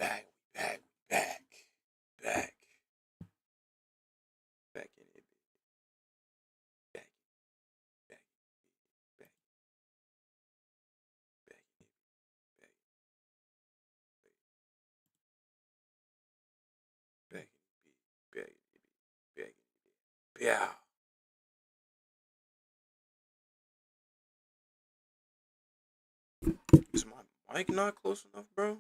back, back, back, back, back in it, back, back, back, back in it, back, back, back, back, yeah. Is my mic not close enough, bro?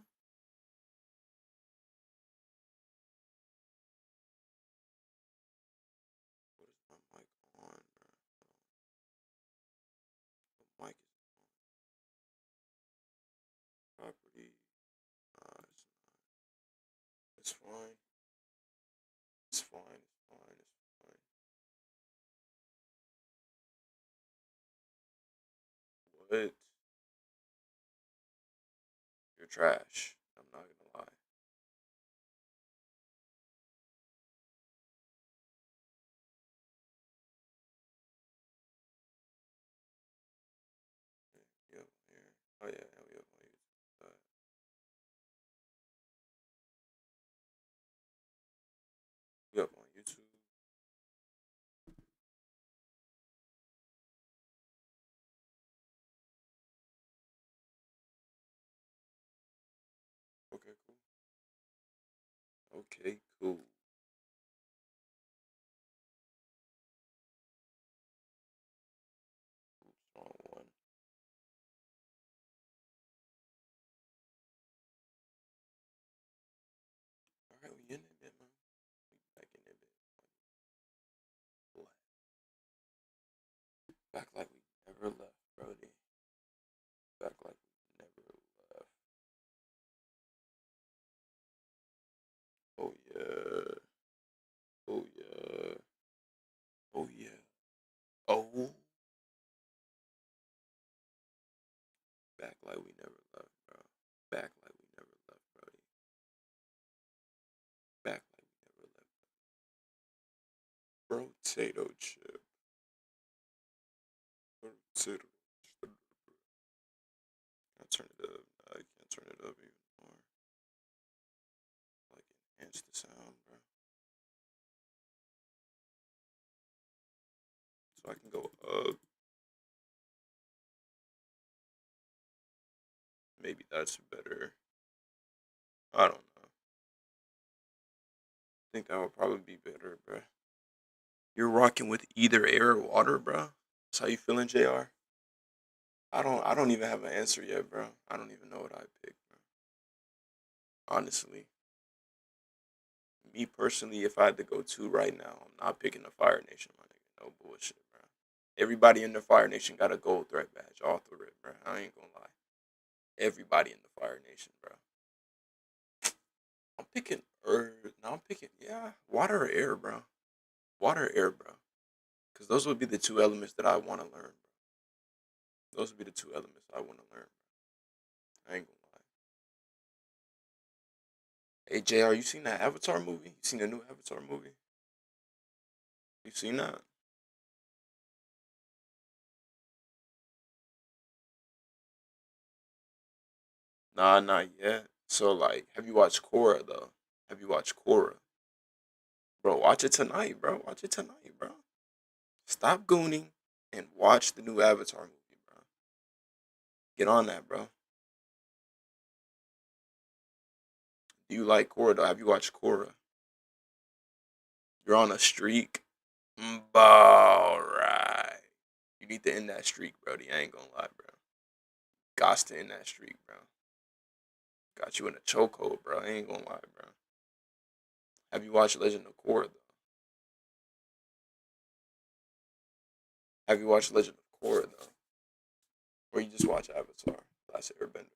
What is my mic on, bro? The mic is property. It's not. It's fine. It's fine. It's fine. It's fine. What? You're trash. I'm not gonna lie. Yeah, we up here. Oh yeah, yeah, we up on YouTube. We up on YouTube. Okay, cool. Okay, cool. Oops, wrong one. All right, we in it, bit, man. We back in it, bit. Back like we never left, Brody. Back like we never left. Oh yeah. Oh yeah. Oh yeah. Oh. Back like we never left, bro. Back like we never left, Brody. Back like we never left. Bro, potato chip. Bro, potato chip. I turn it up. I can't turn it up even more. Like enhance the sound, bro. So I can go up. Maybe that's better. I don't know. I think that would probably be better, bro. You're rocking with either air or water, bro. That's how you feeling, Jr. I don't even have an answer yet, bro. I don't even know what I pick, bro. Honestly, me personally, if I had to go two right now, I'm not picking the Fire Nation, my nigga. No bullshit, bro. Everybody in the Fire Nation got a gold threat badge all through it, bro. I ain't gonna lie. Everybody in the Fire Nation, bro. I'm picking Earth. No, I'm picking water or air, bro. Water or air, bro. Because those would be the two elements that I want to learn, bro. Those would be the two elements I want to learn, bro. I ain't gonna lie. Hey, JR, you seen that Avatar movie? You seen the new Avatar movie? You seen that? Nah, not yet. So, like, have you watched Korra, though? Have you watched Korra? Bro, watch it tonight, bro. Watch it tonight, bro. Stop gooning and watch the new Avatar movie, bro. Get on that, bro. Do you like Korra, though? Have you watched Korra? You're on a streak? Alright. You need to end that streak, Brody. I ain't gonna lie, bro. Got to end that streak, bro. Got you in a chokehold, bro. I ain't gonna lie, bro. Have you watched Legend of Korra, though? Have you watched Legend of Korra, though? Or you just watch Avatar, Last Airbender?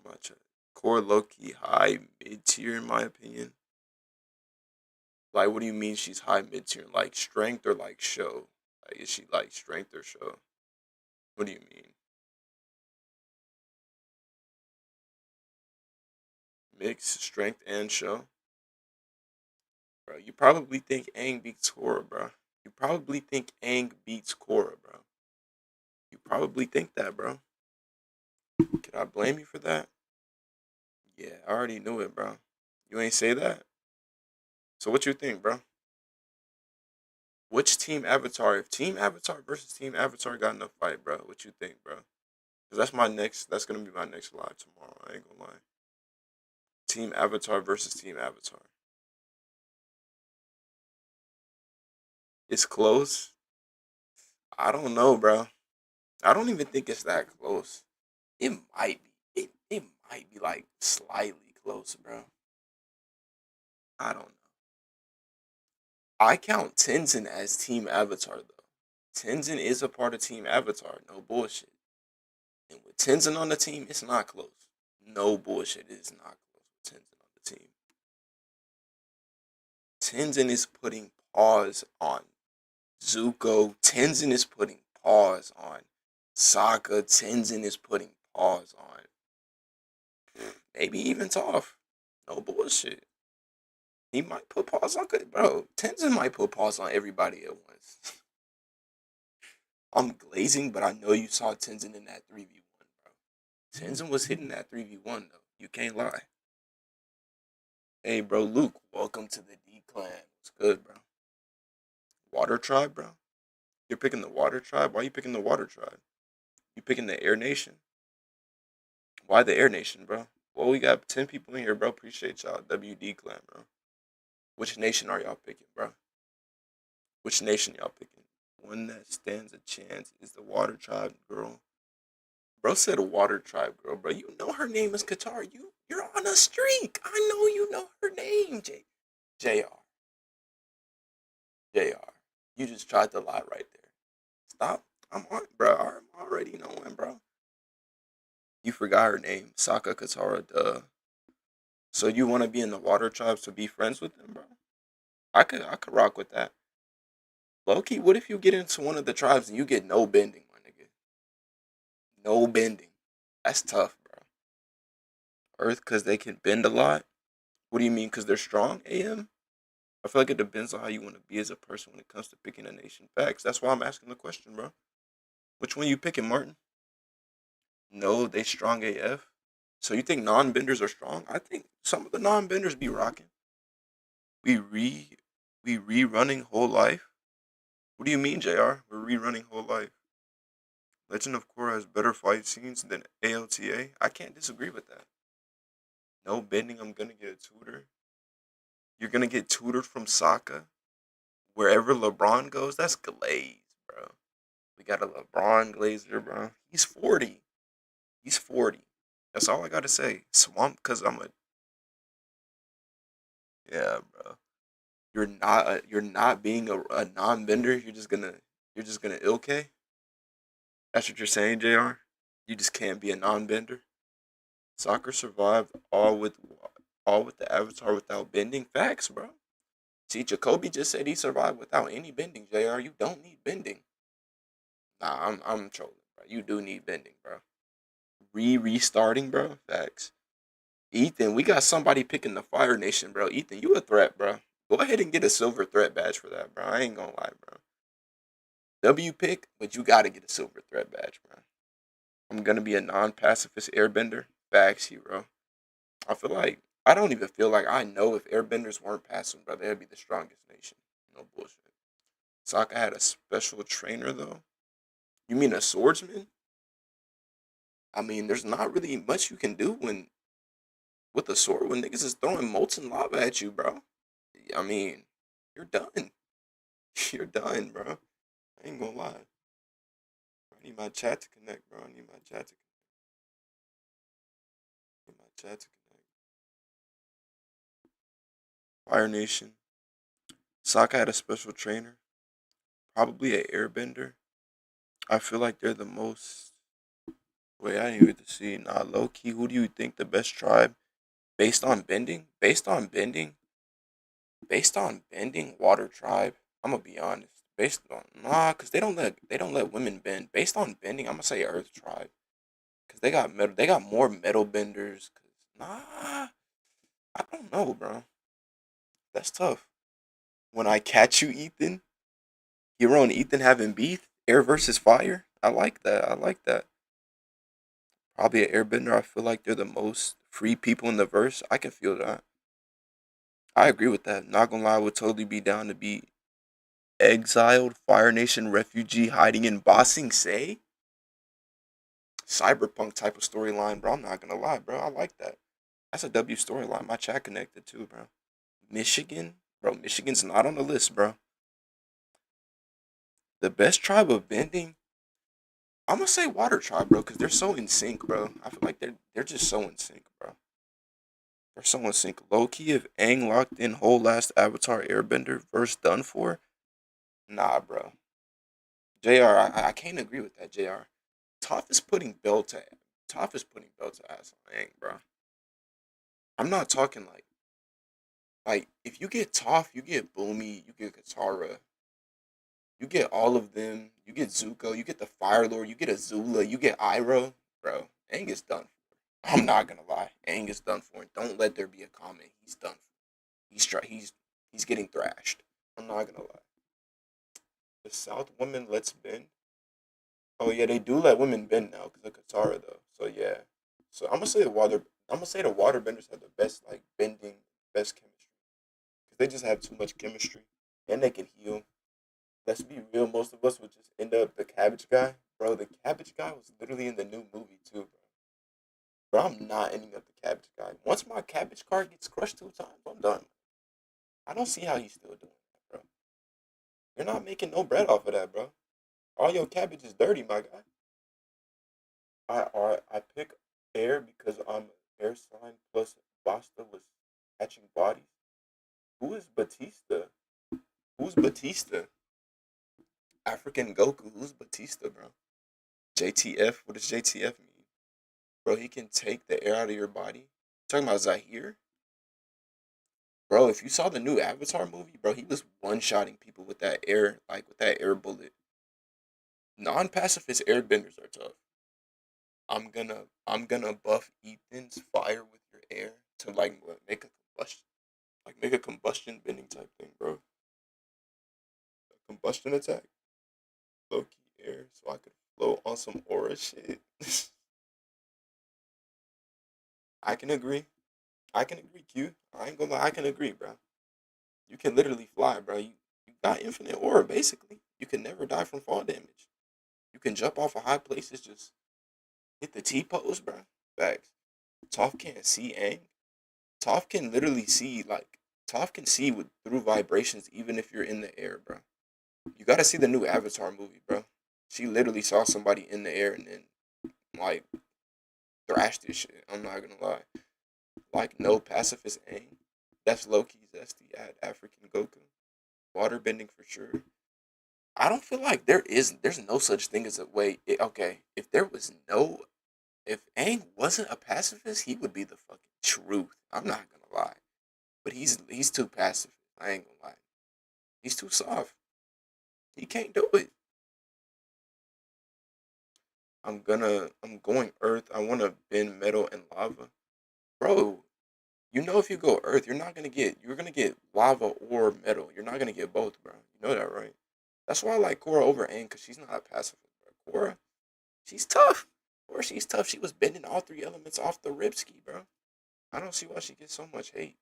Watch it. Korra low-key high mid-tier, in my opinion. Like, what do you mean she's high mid-tier? Like, strength or, like, show? Like, is she, like, strength or show? What do you mean? Mix strength and show? Bro, you probably think Aang beats Korra, bro. You probably think Aang beats Korra, bro. You probably think that, bro. Can I blame you for that? Yeah, I already knew it, bro. You ain't say that. So what you think, bro? Which team avatar? If Team Avatar versus Team Avatar got in a fight, bro, what you think, bro? Cause that's my next. That's gonna be my next live tomorrow. I ain't gonna lie. Team Avatar versus Team Avatar. It's close. I don't know, bro. I don't even think it's that close. It might be. It might be like slightly close, bro. I don't know. I count Tenzin as Team Avatar though. Tenzin is a part of Team Avatar. No bullshit. And with Tenzin on the team, it's not close. No bullshit. It is not close with Tenzin on the team. Tenzin is putting pause on Zuko. Tenzin is putting pause on Sokka. Tenzin is putting pause on maybe even Toph. No bullshit. He might put pause on, bro. Tenzin might put pause on everybody at once. I'm glazing, but I know you saw Tenzin in that 3v1, bro. Tenzin was hitting that 3v1, though. You can't lie. Hey, bro, Luke, welcome to the D clan. What's good, bro? Water tribe, bro? You're picking the water tribe? Why are you picking the water tribe? You picking the Air Nation? Why the Air Nation, bro? Well, we got 10 people in here, bro. Appreciate y'all. WD clan, bro. Which nation are y'all picking, bro? Which nation y'all picking? One that stands a chance is the water tribe, girl. Bro said water tribe, girl, bro. You know her name is Qatar. You're on a streak. I know you know her name, JR. JR. You just tried to lie right there. Stop. I'm on, bro. I'm already knowing, bro. You forgot her name, Sokka Katara. Duh. So you want to be in the water tribes to be friends with them, bro? I could rock with that. Loki, what if you get into one of the tribes and you get no bending, my nigga? No bending. That's tough, bro. Earth, because they can bend a lot. What do you mean? Because they're strong, AM? I feel like it depends on how you want to be as a person when it comes to picking a nation. Facts. That's why I'm asking the question, bro. Which one you picking, Martin? No, they strong AF. So you think non-benders are strong? I think some of the non-benders be rocking. We re we rerunning whole life. What do you mean, JR? We're rerunning whole life. Legend of Korra has better fight scenes than ALTA. I can't disagree with that. No bending. I'm gonna get a tutor. You're gonna get tutored from Sokka. Wherever LeBron goes, that's Glaze, bro. We got a LeBron Glazer, bro. He's 40. He's 40. That's all I gotta say. Swamp, cause I'm a yeah, bro. You're not being a non-bender. You're just gonna ilk. That's what you're saying, Jr. You just can't be a non-bender. Soccer survived all with the Avatar without bending. Facts, bro. See, Jacoby just said he survived without any bending. Jr. You don't need bending. Nah, I'm trolling, bro. You do need bending, bro. Restarting, bro. Facts. Ethan, we got somebody picking the Fire Nation, bro. Ethan, you a threat, bro. Go ahead and get a silver threat badge for that, bro. I ain't gonna lie, bro. W pick, but you gotta get a silver threat badge, bro. I'm gonna be a non-pacifist airbender. Facts, hero. I feel like I don't even feel like I know if airbenders weren't passive, bro, they'd be the strongest nation. No bullshit. Sokka had a special trainer though. You mean a swordsman? I mean, there's not really much you can do with a sword when niggas is throwing molten lava at you, bro. I mean, you're done. You're done, bro. I ain't gonna lie. I need my chat to connect, bro. I need my chat to connect. My chat to connect. Fire Nation. Sokka had a special trainer. Probably a airbender. I feel like they're the most. Wait, I didn't even get to see. Nah, low key. Who do you think the best tribe based on bending? Based on bending, water tribe. I'm gonna be honest. Based on cause they don't let women bend. Based on bending, I'm gonna say Earth tribe. Cause they got more metal benders. Cause I don't know, bro. That's tough. When I catch you, Ethan, Hero and Ethan having beef, air versus fire. I like that. I like that. probably an airbender. I feel like they're the most free people in the verse. I can feel that. I agree with that. Not gonna lie, I would totally be down to be exiled Fire Nation refugee hiding in Bossing Say. Cyberpunk type of storyline, bro. I'm not gonna lie, bro. I like that. That's a W storyline. My chat connected too, bro. Michigan, bro. Michigan's not on the list, bro. The best tribe of bending, I'm gonna say Water Tribe, bro, because they're so in sync, bro. I feel like they're just so in sync, bro. They're so in sync. Low key, if Aang locked in whole last Avatar Airbender verse done for, nah, bro. Jr. I can't agree with that, Jr. Toph is putting belt to Toph is putting belt to ass on Aang, bro. I'm not talking like if you get Toph, you get Boomy, you get Katara, you get all of them, you get Zuko, you get the Fire Lord, you get Azula, you get Iroh, bro. Aang is done for. I'm not gonna lie, Aang is done for. And don't let there be a comment. He's done for. He's getting thrashed. I'm not gonna lie. The South women let's bend. Oh yeah, they do let women bend now because of Katara though. So yeah. So I'm gonna say the water. I'm gonna say the waterbenders have the best like bending, best chemistry because they just have too much chemistry and they can heal. Let's be real. Most of us would just end up the cabbage guy, bro. The cabbage guy was literally in the new movie too, bro. Bro, I'm not ending up the cabbage guy. Once my cabbage card gets crushed 2 times, I'm done. I don't see how he's still doing that, bro. You're not making no bread off of that, bro. All your cabbage is dirty, my guy. I pick air because I'm air sign plus Basta was catching bodies. Who is Batista? Who's Batista? African Goku. Who's Batista, bro? JTF? What does JTF mean? Bro, he can take the air out of your body. Talking about Zahir? Bro, if you saw the new Avatar movie, bro, he was one-shotting people with that air, like with that air bullet. Non-pacifist airbenders are tough. I'm gonna buff Ethan's fire with your air to like what, make a combustion, like make a combustion bending type thing, bro. A combustion attack, low key air, so I could float on some aura shit. I can agree. I can agree, Q. I ain't gonna lie, I can agree, bro. You can literally fly, bro. You got infinite aura, basically. You can never die from fall damage. You can jump off of high places, just hit the T pose, bro. Facts. Toph can't see Aang. Toph can literally see, like, Toph can see with through vibrations even if you're in the air, bro. You gotta see the new Avatar movie, bro. She literally saw somebody in the air and then, like, thrashed this shit. I'm not gonna lie. Like, no pacifist Aang. That's low key zesty at African Goku. Waterbending for sure. I don't feel like there's no such thing as a way. Okay, if there was no, if Aang wasn't a pacifist, he would be the fucking truth. I'm not gonna lie, but he's too passive. I ain't gonna lie, he's too soft. He can't do it. I'm going Earth. I want to bend metal and lava, bro. You know if you go Earth, you're gonna get lava or metal. You're not gonna get both, bro. You know that, right? That's why I like Korra over Aang because she's not a pacifist, bro. Korra, she's tough. Or she's tough. She was bending all 3 elements off the ripski, bro. I don't see why she gets so much hate.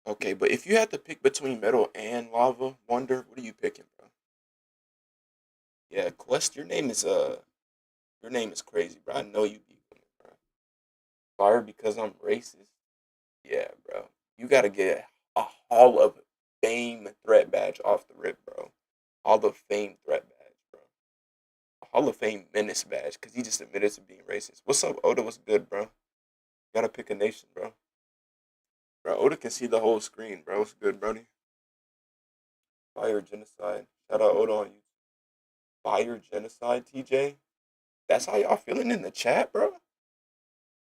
Okay, but if you had to pick between metal and lava, Wonder, what are you picking, bro? Yeah, Quest, your name is crazy, bro. I know you beat women, bro. Fire because I'm racist. Yeah, bro. You gotta get a Hall of Fame threat badge off the rip, bro. Hall of Fame threat badge, bro. A Hall of Fame menace badge, because he just admitted to being racist. What's up, Oda? What's good, bro? Gotta pick a nation, bro. Bro, Oda can see the whole screen, bro. What's good, Brody? Fire genocide. Shout out Oda on you. Fire genocide, TJ. That's how y'all feeling in the chat, bro?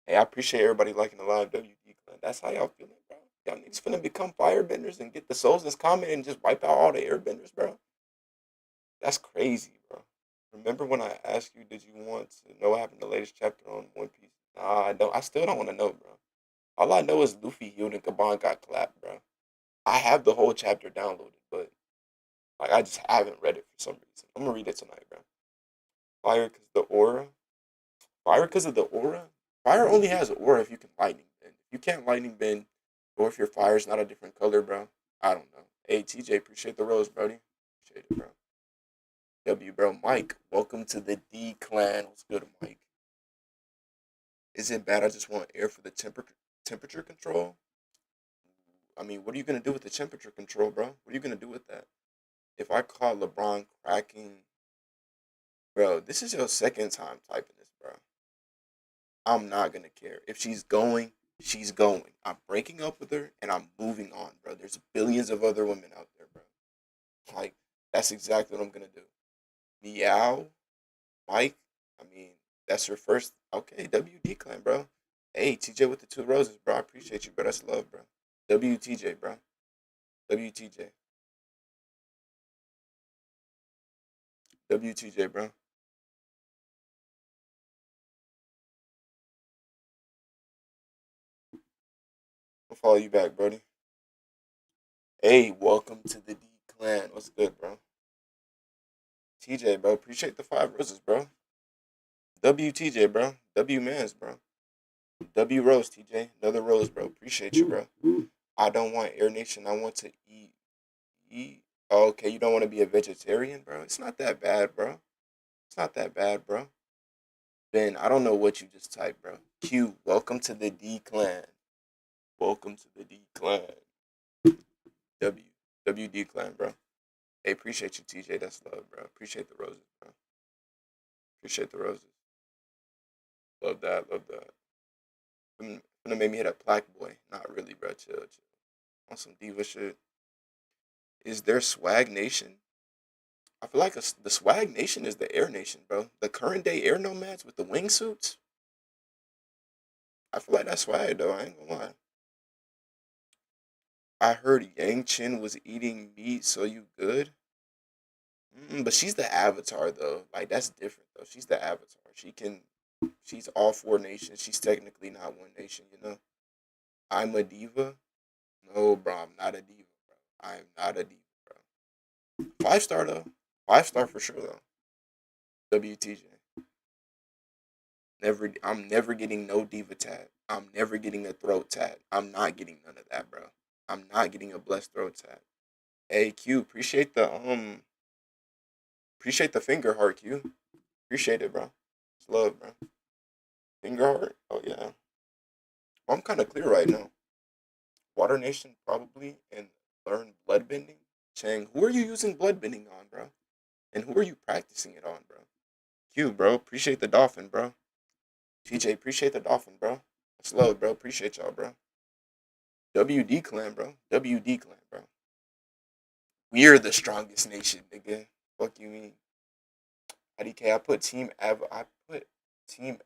Hey, I appreciate everybody liking the live WD clan. That's how y'all feeling, bro. Y'all niggas finna become firebenders and get the souls in this comment and just wipe out all the airbenders, bro. That's crazy, bro. Remember when I asked you, did you want to know what happened in the latest chapter on One Piece? Nah, I don't. I still don't want to know, bro. All I know is Luffy healed and Kaban got clapped, bro. I have the whole chapter downloaded, but like I just haven't read it for some reason. I'm gonna read it tonight, bro. Fire because the aura. Fire because of the aura. Fire only has aura if you can lightning bend. If you can't lightning bend, or if your fire is not a different color, bro. I don't know. Hey TJ, appreciate the rose, Brody. Appreciate it, bro. W, bro. Mike, welcome to the D clan. What's good, Mike? Is it bad? I just want air for the temperature control. I mean, what are you gonna do with the temperature control, bro? What are you gonna do with that? If I call LeBron cracking, bro, this is your second time typing this, bro. I'm not gonna care. If she's going, she's going. I'm breaking up with her and I'm moving on, bro. There's billions of other women out there, bro. Like, that's exactly what I'm gonna do. Meow, Mike. I mean, that's your first. Okay, WD clan, bro. Hey, TJ with the two roses, bro. I appreciate you, bro. That's love, bro. WTJ, bro. WTJ. WTJ, bro. I'll follow you back, Brody. Hey, welcome to the D clan. What's good, bro? TJ, bro. Appreciate the five roses, bro. WTJ, bro. W Mans, bro. W Rose, TJ. Another rose, bro. Appreciate you, bro. I don't want Air Nation. I want to eat. Eat. Oh, okay, you don't want to be a vegetarian, bro? It's not that bad, bro. It's not that bad, bro. Ben, I don't know what you just typed, bro. Q, welcome to the D clan. Welcome to the D clan. W. WD clan, bro. Hey, appreciate you, TJ. That's love, bro. Appreciate the roses, bro. Appreciate the roses. Love that. Love that. Gonna make me hit a plaque boy. Not really, bro. Chill, chill. On some diva shit. Is there Swag Nation? I feel like the Swag Nation is the Air Nation, bro. The current day Air Nomads with the wingsuits. I feel like that's swag, though. I ain't gonna lie. I heard Yang Chen was eating meat, so you good? But she's the Avatar, though. Like, that's different, though. She's the Avatar. She's all four nations. She's technically not one nation, you know? I'm a diva? No, bro. I'm not a diva, bro. I'm not a diva, bro. 5 star, though. 5 star for sure, though. WTJ. I'm never getting no diva tat. I'm never getting a throat tat. I'm not getting none of that, bro. I'm not getting a blessed throat tat. Hey Q, appreciate the finger heart, Q. Appreciate it, bro. It's love, bro. Finger heart? Oh yeah. I'm kinda clear right now. Water Nation probably and learn bloodbending. Chang, who are you using bloodbending on, bro? And who are you practicing it on, bro? Q, bro. Appreciate the dolphin, bro. TJ, appreciate the dolphin, bro. It's love, bro. Appreciate y'all, bro. WD clan, bro. WD clan, bro. We're the strongest nation, nigga. Fuck you mean? IDK, I put Team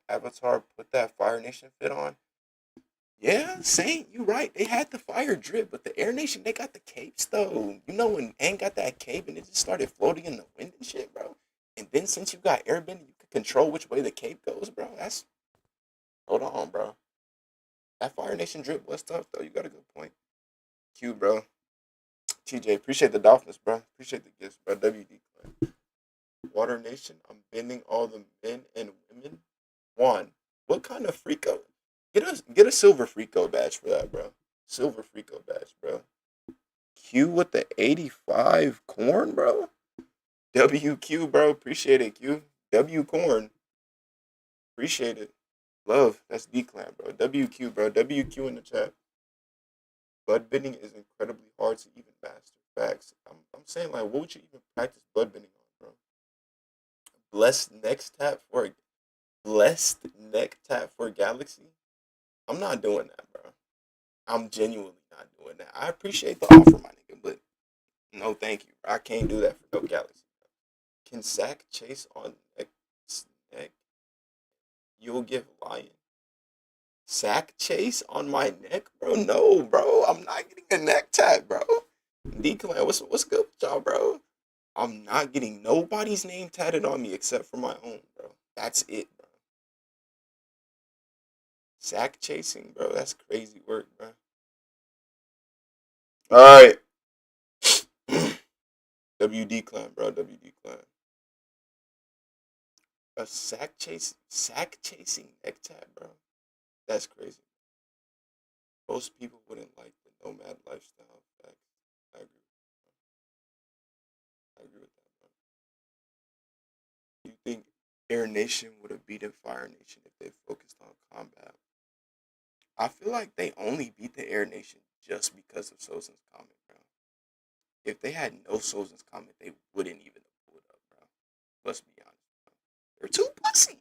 Avatar, put that Fire Nation fit on. Yeah, Saint, you right. They had the fire drip, but the Air Nation, they got the capes though. You know when Aang got that cape and it just started floating in the wind and shit, bro. And then since you got airbending, you can control which way the cape goes, bro. That's hold on, bro. That Fire Nation drip was tough though. You got a good point. Q, bro. TJ, appreciate the Dolphins, bro. Appreciate the gifts, bro. WD. Water Nation, I'm bending all the men and women. Juan, what kind of freako? Get a silver freako badge for that, bro. Silver freako badge, bro. Q with the 85 corn, bro. WQ, bro. Appreciate it, Q. W corn. Appreciate it. Love. That's D clan, bro. WQ, bro. WQ in the chat. Blood bending is incredibly hard to even master. Facts. I'm saying like, what would you even practice blood bending on, bro? Blessed next tap for blessed neck tap for Galaxy. I'm not doing that, bro. I'm genuinely not doing that. I appreciate the offer, my nigga, but no, thank you. I can't do that for no Galaxy. Can Sack chase on neck? You'll give Lion Sack chase on my neck, bro? No, bro. I'm not getting a neck tap, bro. Declan, what's good with y'all, bro? I'm not getting nobody's name tatted on me except for my own, bro. That's it, bro. Sack chasing, bro. That's crazy work, bro. All right. WD clan, bro. WD clan. A sack chasing neck tat, bro. That's crazy. Most people wouldn't like the nomad lifestyle. Facts. I agree. I agree with that, bro. You think Air Nation would have beaten Fire Nation if they focused on combat? I feel like they only beat the Air Nation just because of Sozin's comment, bro. If they had no Sozin's comment, they wouldn't even have pulled up, bro. Let's be honest, bro. They're too pussy.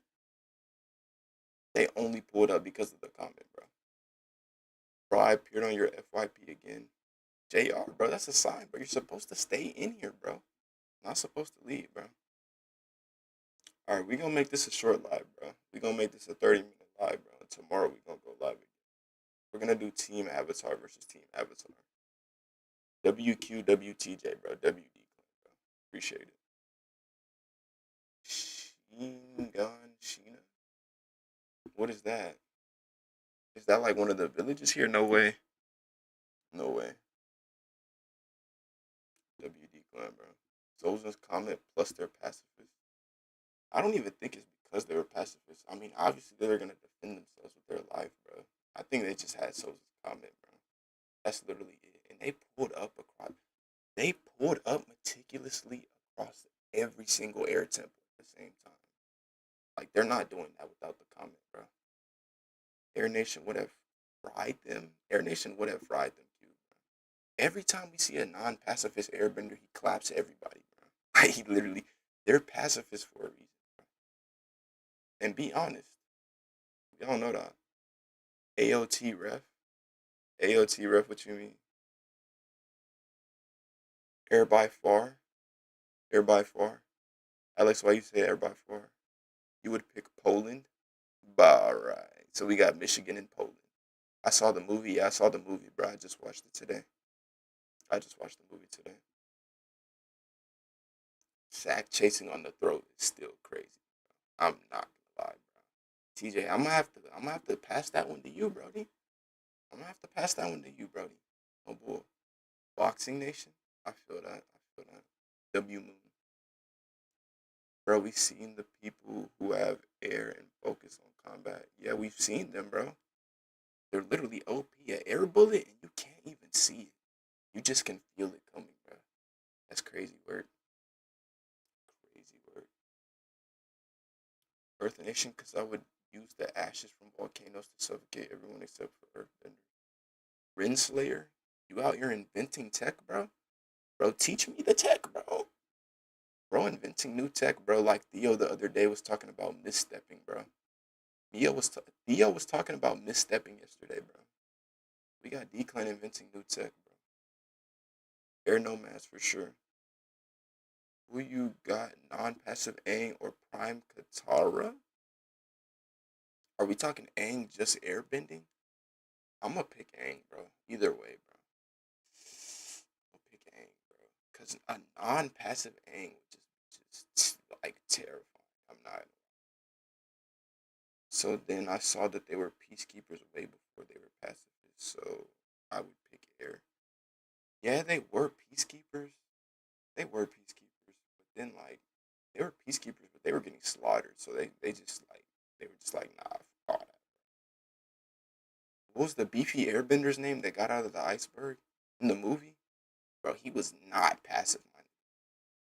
They only pulled up because of the comment, bro. Bro, I appeared on your FYP again. JR, bro, that's a sign, bro. You're supposed to stay in here, bro. Not supposed to leave, bro. All right, we gonna make this a short live, bro. We gonna make this a 30-minute live, bro. And tomorrow we gonna go live again. We're gonna do Team Avatar versus Team Avatar. WQWTJ, bro. WD, bro. Appreciate it. Shingan Shina. What is that? Is that like one of the villages here? No way. No way. WD Clan, bro. Sozin's comment plus their pacifists. I don't even think it's because they were pacifists. I mean, obviously they're gonna defend themselves with their life, bro. I think they just had Sozin's comment, bro. That's literally it. And they pulled up across. They pulled up meticulously across every single air temple at the same time. Like they're not doing that without the comment, bro. Air Nation would have fried them. Air Nation would have fried them too, bro. Every time we see a non-pacifist airbender, he claps everybody, bro. Like he literally, they're pacifists for a reason, bro. And be honest, we all know that. AOT ref, AOT ref. What you mean? Air by far, air by far. Alex, why you say air by far? You would pick Poland. Bah, right. So we got Michigan and Poland. I saw the movie. Yeah, I saw the movie, bro. I just watched it today. I just watched the movie today. Sack chasing on the throat is still crazy. Bro. I'm not gonna lie, bro. TJ, I'm gonna have to pass that one to you, Brody. I'm gonna have to pass that one to you, Brody. Oh boy. Boxing Nation. I feel that. I feel that. W Moon. Bro, we've seen the people who have air and focus on combat. Yeah, we've seen them, bro. They're literally OP. An air bullet and you can't even see it. You just can feel it coming, bro. That's crazy word. Crazy word. Earth Nation, because I would use the ashes from volcanoes to suffocate everyone except for Earthbender. Renslayer, you out here inventing tech, bro? Bro, teach me the tech, bro. Bro, inventing new tech, bro. Like Theo the other day was talking about misstepping, bro. Theo was talking about misstepping yesterday, bro. We got Declan inventing new tech, bro. Air nomads for sure. Who you got? Non-passive Aang or Prime Katara? Are we talking Aang just airbending? I'm gonna pick Aang, bro. Either way, bro. I'm gonna pick Aang, bro. Cause a non-passive Aang would just like terrifying. I'm not. So then I saw that they were peacekeepers way before they were pacifists. So I would pick Air. Yeah, they were peacekeepers. They were peacekeepers, but then like they were peacekeepers, but they were getting slaughtered. So they just like they were just like nah, fuck all that. What was the beefy airbender's name that got out of the iceberg in the movie? Bro, he was not passive minded.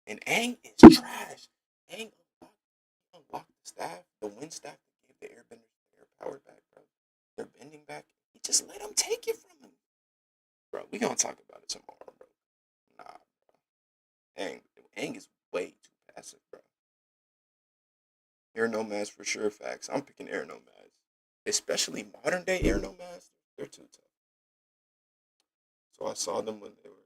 And Aang is trash. Aang unlocked the staff, the wind staff that gave the airbenders their power back, bro. Their bending back. He just let them take it from him. Bro, we gonna talk about it tomorrow, bro. Nah, bro. Aang is way too passive, bro. Air nomads for sure, facts. I'm picking air nomads. Especially modern day air nomads. They're too tough. So I saw them when they were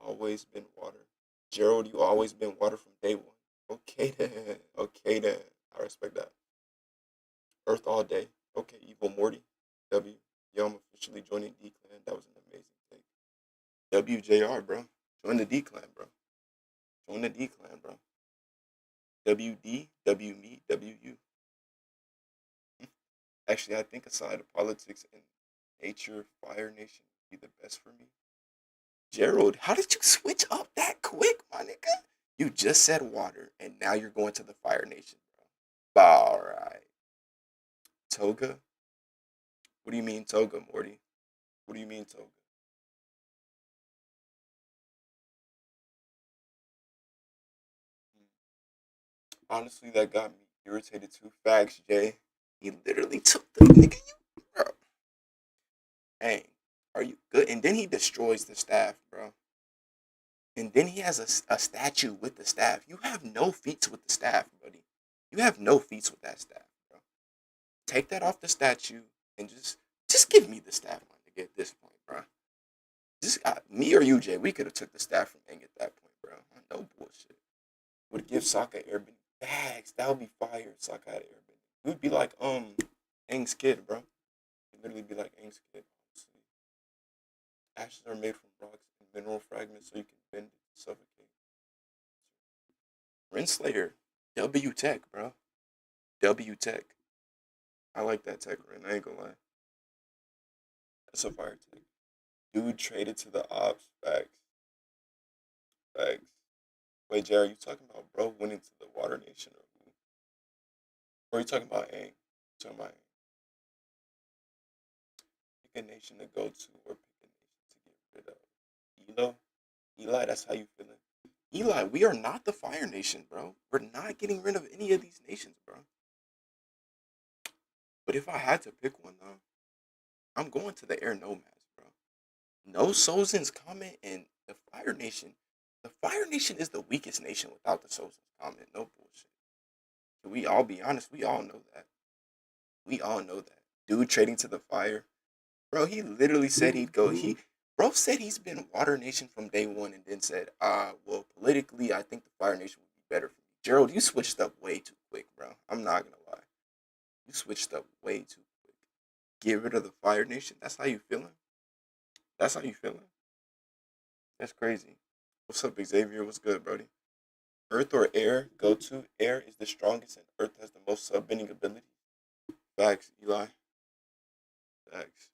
always been water. Gerald, you always been water from day one. Okay then. Okay then. I respect that. Earth all day. Okay, Evil Morty. W. Yo, I'm officially joining D Clan. That was an amazing take. WJR, bro. Join the D Clan, bro. Join the D Clan, bro. WD, W me, WU. Actually, I think aside of politics and nature, Fire Nation would be the best for me. Gerald, how did you switch up that quick, my nigga? You just said water, and now you're going to the Fire Nation, bro. Alright. Toga? What do you mean toga, Morty? What do you mean toga? Honestly, that got me irritated too. Facts, Jay. He literally took the nigga you bro. Hey, are you good? And then he destroys the staff, bro. And then he has a statue with the staff. You have no feats with the staff, buddy. You have no feats with that staff, bro. Take that off the statue and just give me the staff, my nigga, at this point, bro. Just me or you, Jay, we could have took the staff from Aang at that point, bro. No bullshit. Would give Sokka airbending bags. That would be fire. If Sokka had airbending. He would be like Aang's kid, bro. He'd literally be like Aang's kid. Honestly. Ashes are made from rocks and mineral fragments, so you can bend it, suffocate. Renslayer, W Tech, bro. W Tech. I like that tech, Ren. I ain't gonna lie. That's a fire tech. Dude traded to the ops. Facts. Facts. Wait, Jay, are you talking about bro winning to the Water Nation or who? Or are you talking about Aang? You talking about Aang? Pick a nation to go to or pick a nation to get rid of. Elo? Eli, that's how you feeling? Eli, we are not the Fire Nation, bro. We're not getting rid of any of these nations, bro. But if I had to pick one, though, I'm going to the Air Nomads, bro. No Sozin's comment and the Fire Nation. The Fire Nation is the weakest nation without the Sozin's comment. No bullshit. Can we all be honest? We all know that. We all know that. Dude trading to the Fire. Bro, he literally said he'd go. Bro said he's been Water Nation from day one and then said, well, politically, I think the Fire Nation would be better for me. Gerald, you switched up way too quick, bro. I'm not gonna lie. You switched up way too quick. Get rid of the Fire Nation? That's how you feeling? That's how you feeling? That's crazy. What's up, Xavier? What's good, Brody? Earth or air? Go to. Air is the strongest and Earth has the most subbending ability. Facts, Eli. Facts.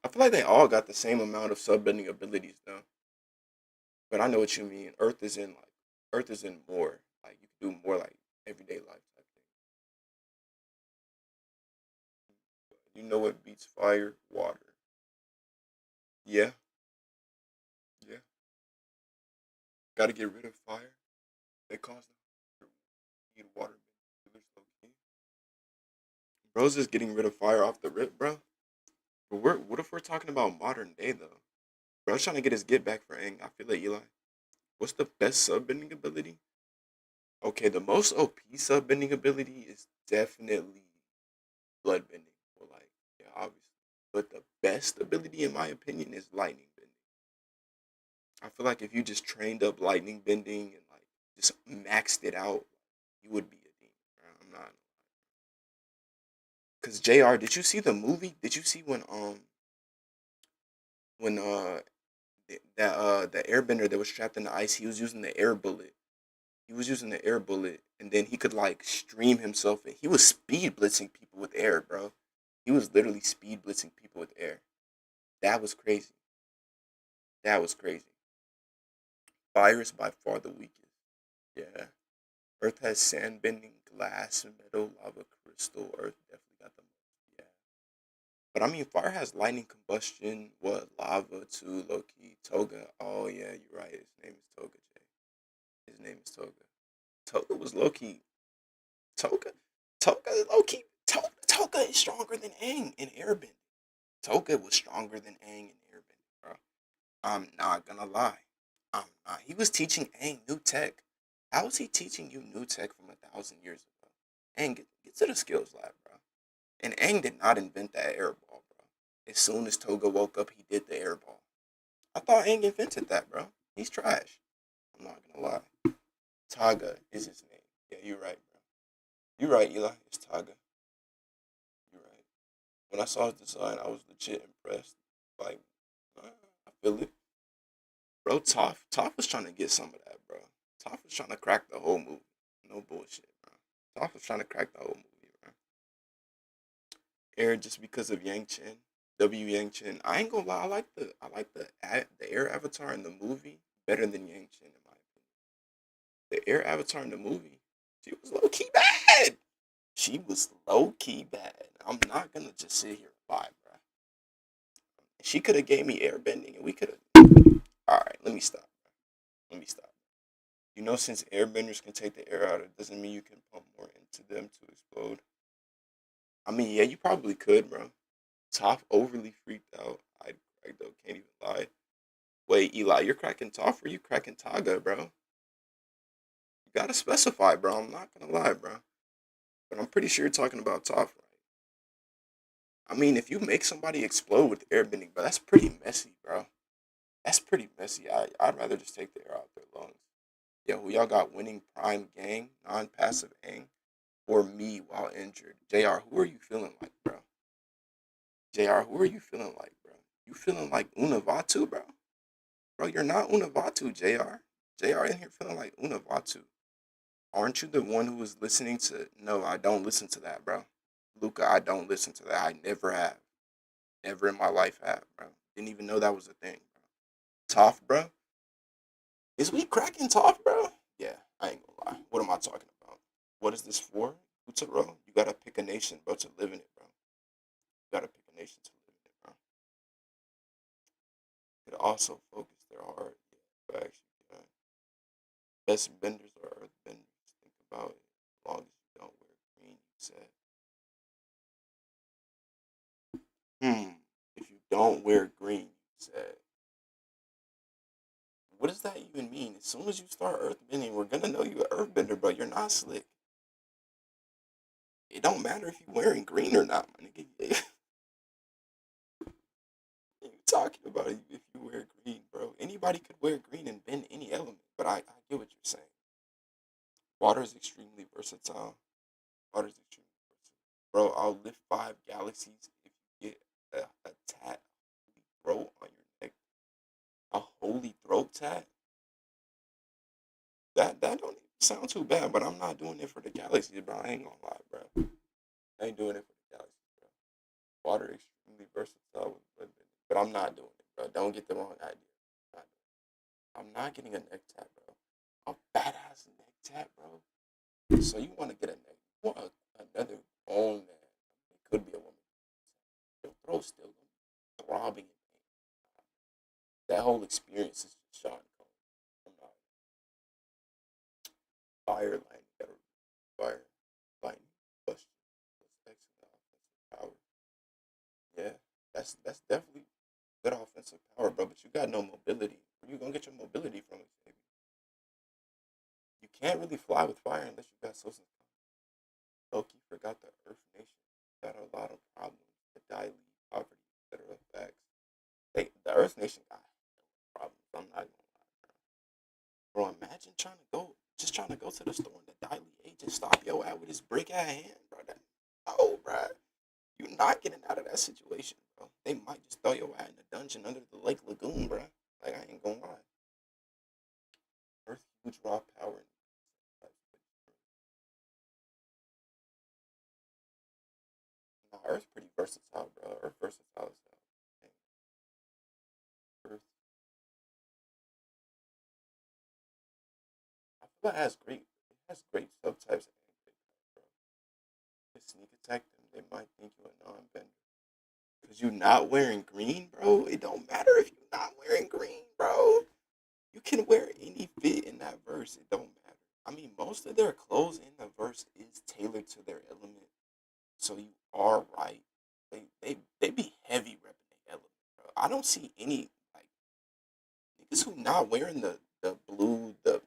I feel like they all got the same amount of subbending abilities though. But I know what you mean. Earth is in more. Like you can do more like everyday life type thing. You know what beats fire? Water. Yeah, yeah. Gotta get rid of fire. They cause the need water. Bro's just getting rid of fire off the rip, bro. But what if we're talking about modern day though? Bro's trying to get his get back for Aang. I feel like Eli. What's the best sub bending ability? Okay, the most OP sub bending ability is definitely blood bending. Well, like, yeah, obviously. But the best ability, in my opinion, is lightning bending. I feel like if you just trained up lightning bending and like just maxed it out, you would be a demon. Bro. I'm not. Cause Jr. Did you see the movie? Did you see when the airbender that was trapped in the ice, he was using the air bullet. He was using the air bullet, and then he could like stream himself. And he was speed blitzing people with air, bro. He was literally speed blitzing people with air. That was crazy. That was crazy. Fire is by far the weakest. Yeah. Earth has sand bending, glass, metal, lava, crystal. Earth definitely got the most. Yeah. But I mean, fire has lightning combustion. What lava too? Loki, Toga. Oh yeah, you're right. His name is Toga. Jay. His name is Toga. Toga was Loki. Toga. Toga Loki. Toga is stronger than Aang in airbending. Toga was stronger than Aang in airbending, bro. I'm not gonna lie. I'm not. He was teaching Aang new tech. How was he teaching you new tech from 1,000 years ago? Aang, get to the skills lab, bro. And Aang did not invent that airball, bro. As soon as Toga woke up, he did the airball. I thought Aang invented that, bro. He's trash. I'm not gonna lie. Taga is his name. Yeah, you're right, bro. You're right, Eli. It's Taga. You're right. When I saw his design, I was legit impressed. Like, I feel it. Bro, Toph was trying to get some of that, bro. Toph was trying to crack the whole movie. No bullshit, bro. Toph was trying to crack the whole movie, bro. Air just because of Yang Chen. W Yang Chen. I ain't gonna lie, I like the air avatar in the movie better than Yang Chen in my opinion. The air avatar in the movie, She was low key bad. She was low key bad. I'm not gonna just sit here and lie, bro. She could have gave me airbending, and we could have. All right, let me stop. Let me stop. You know, since airbenders can take the air out, it doesn't mean you can pump more into them to explode. I mean, yeah, you probably could, bro. Toph overly freaked out. I though can't even lie. Wait, Eli, you're cracking Toph or you cracking Taga, bro? You gotta specify, bro. I'm not gonna lie, bro. But I'm pretty sure you're talking about Toph, right? I mean, if you make somebody explode with airbending, bro, that's pretty messy, bro. That's pretty messy. I'd rather just take the air out their lungs. Yo, who y'all got winning prime gang, non passive aim, or me while injured? JR, who are you feeling like, bro? JR, who are you feeling like, bro? You feeling like Unavatu, bro? Bro, you're not Unavatu, JR. JR in here feeling like Unavatu. Aren't you the one who was listening to? No, I don't listen to that, bro. Luca, I don't listen to that. I never have. Never in my life have, bro. Didn't even know that was a thing, bro. Toph, bro. Is we cracking Toph, bro? Yeah, I ain't gonna lie. What am I talking about? What is this for? Utero? You gotta pick a nation, bro, to live in it, bro. You gotta pick a nation to live in it, bro. Could also focus their heart. Yeah, facts. Yeah. Best benders are earth benders. Think about it. As long as you don't wear green, you said. If you don't wear green, you said. What does that even mean? As soon as you start earthbending, we're gonna know you're an earthbender, but you're not slick. It don't matter if you're wearing green or not, my nigga. You talking about it if you wear green, bro? Anybody could wear green and bend any element, but I get what you're saying. Water is extremely versatile. Water is extremely versatile. Bro, I'll lift 5 galaxies if you get a tat throat on your neck. A holy throat tat? That don't even sound too bad, but I'm not doing it for the galaxies, bro. I ain't gonna lie, bro. I ain't doing it for the galaxies, bro. Water is extremely versatile, but I'm not doing it, bro. Don't get the wrong idea. I'm not getting a neck tat, bro. A badass neck tat, bro. So you want to get a neck? You want another bone man? It could be a woman. Your throat's still gonna be throbbing in pain. That whole experience is just Sean Combs. I'm not fire lightning. Gotta fire lightning. Plus, excellent offensive power. Yeah, that's definitely good offensive power, bro. But you got no mobility. Where you gonna get your mobility from, baby? You can't really fly with fire unless you got social. Loki forgot the Earth Nation got a lot of problems. The dilute poverty, etc. Facts. The Earth Nation got problems. I'm not gonna lie, bro. Bro, imagine trying to go to the store and the dilute agent stop your ass with his brick ass hand, bro. No, bro. You're not getting out of that situation, bro. They might just throw your ass in the dungeon under the Lake Lagoon, bro. Like, I ain't gonna lie. Earth huge raw power. Nah, Earth's pretty versatile, bro. Earth versatile as hell. Earth, I feel like it has great subtypes and great power, bro. If sneak attack them, they might think you're a non-bender. Cause you not wearing green, bro. It don't matter if you're not wearing green, bro. You can wear any fit in that verse. It don't matter. I mean, most of their clothes in the verse is tailored to their element. So you are right. They be heavy repping their element, bro. I don't see any like niggas who not wearing the blue, the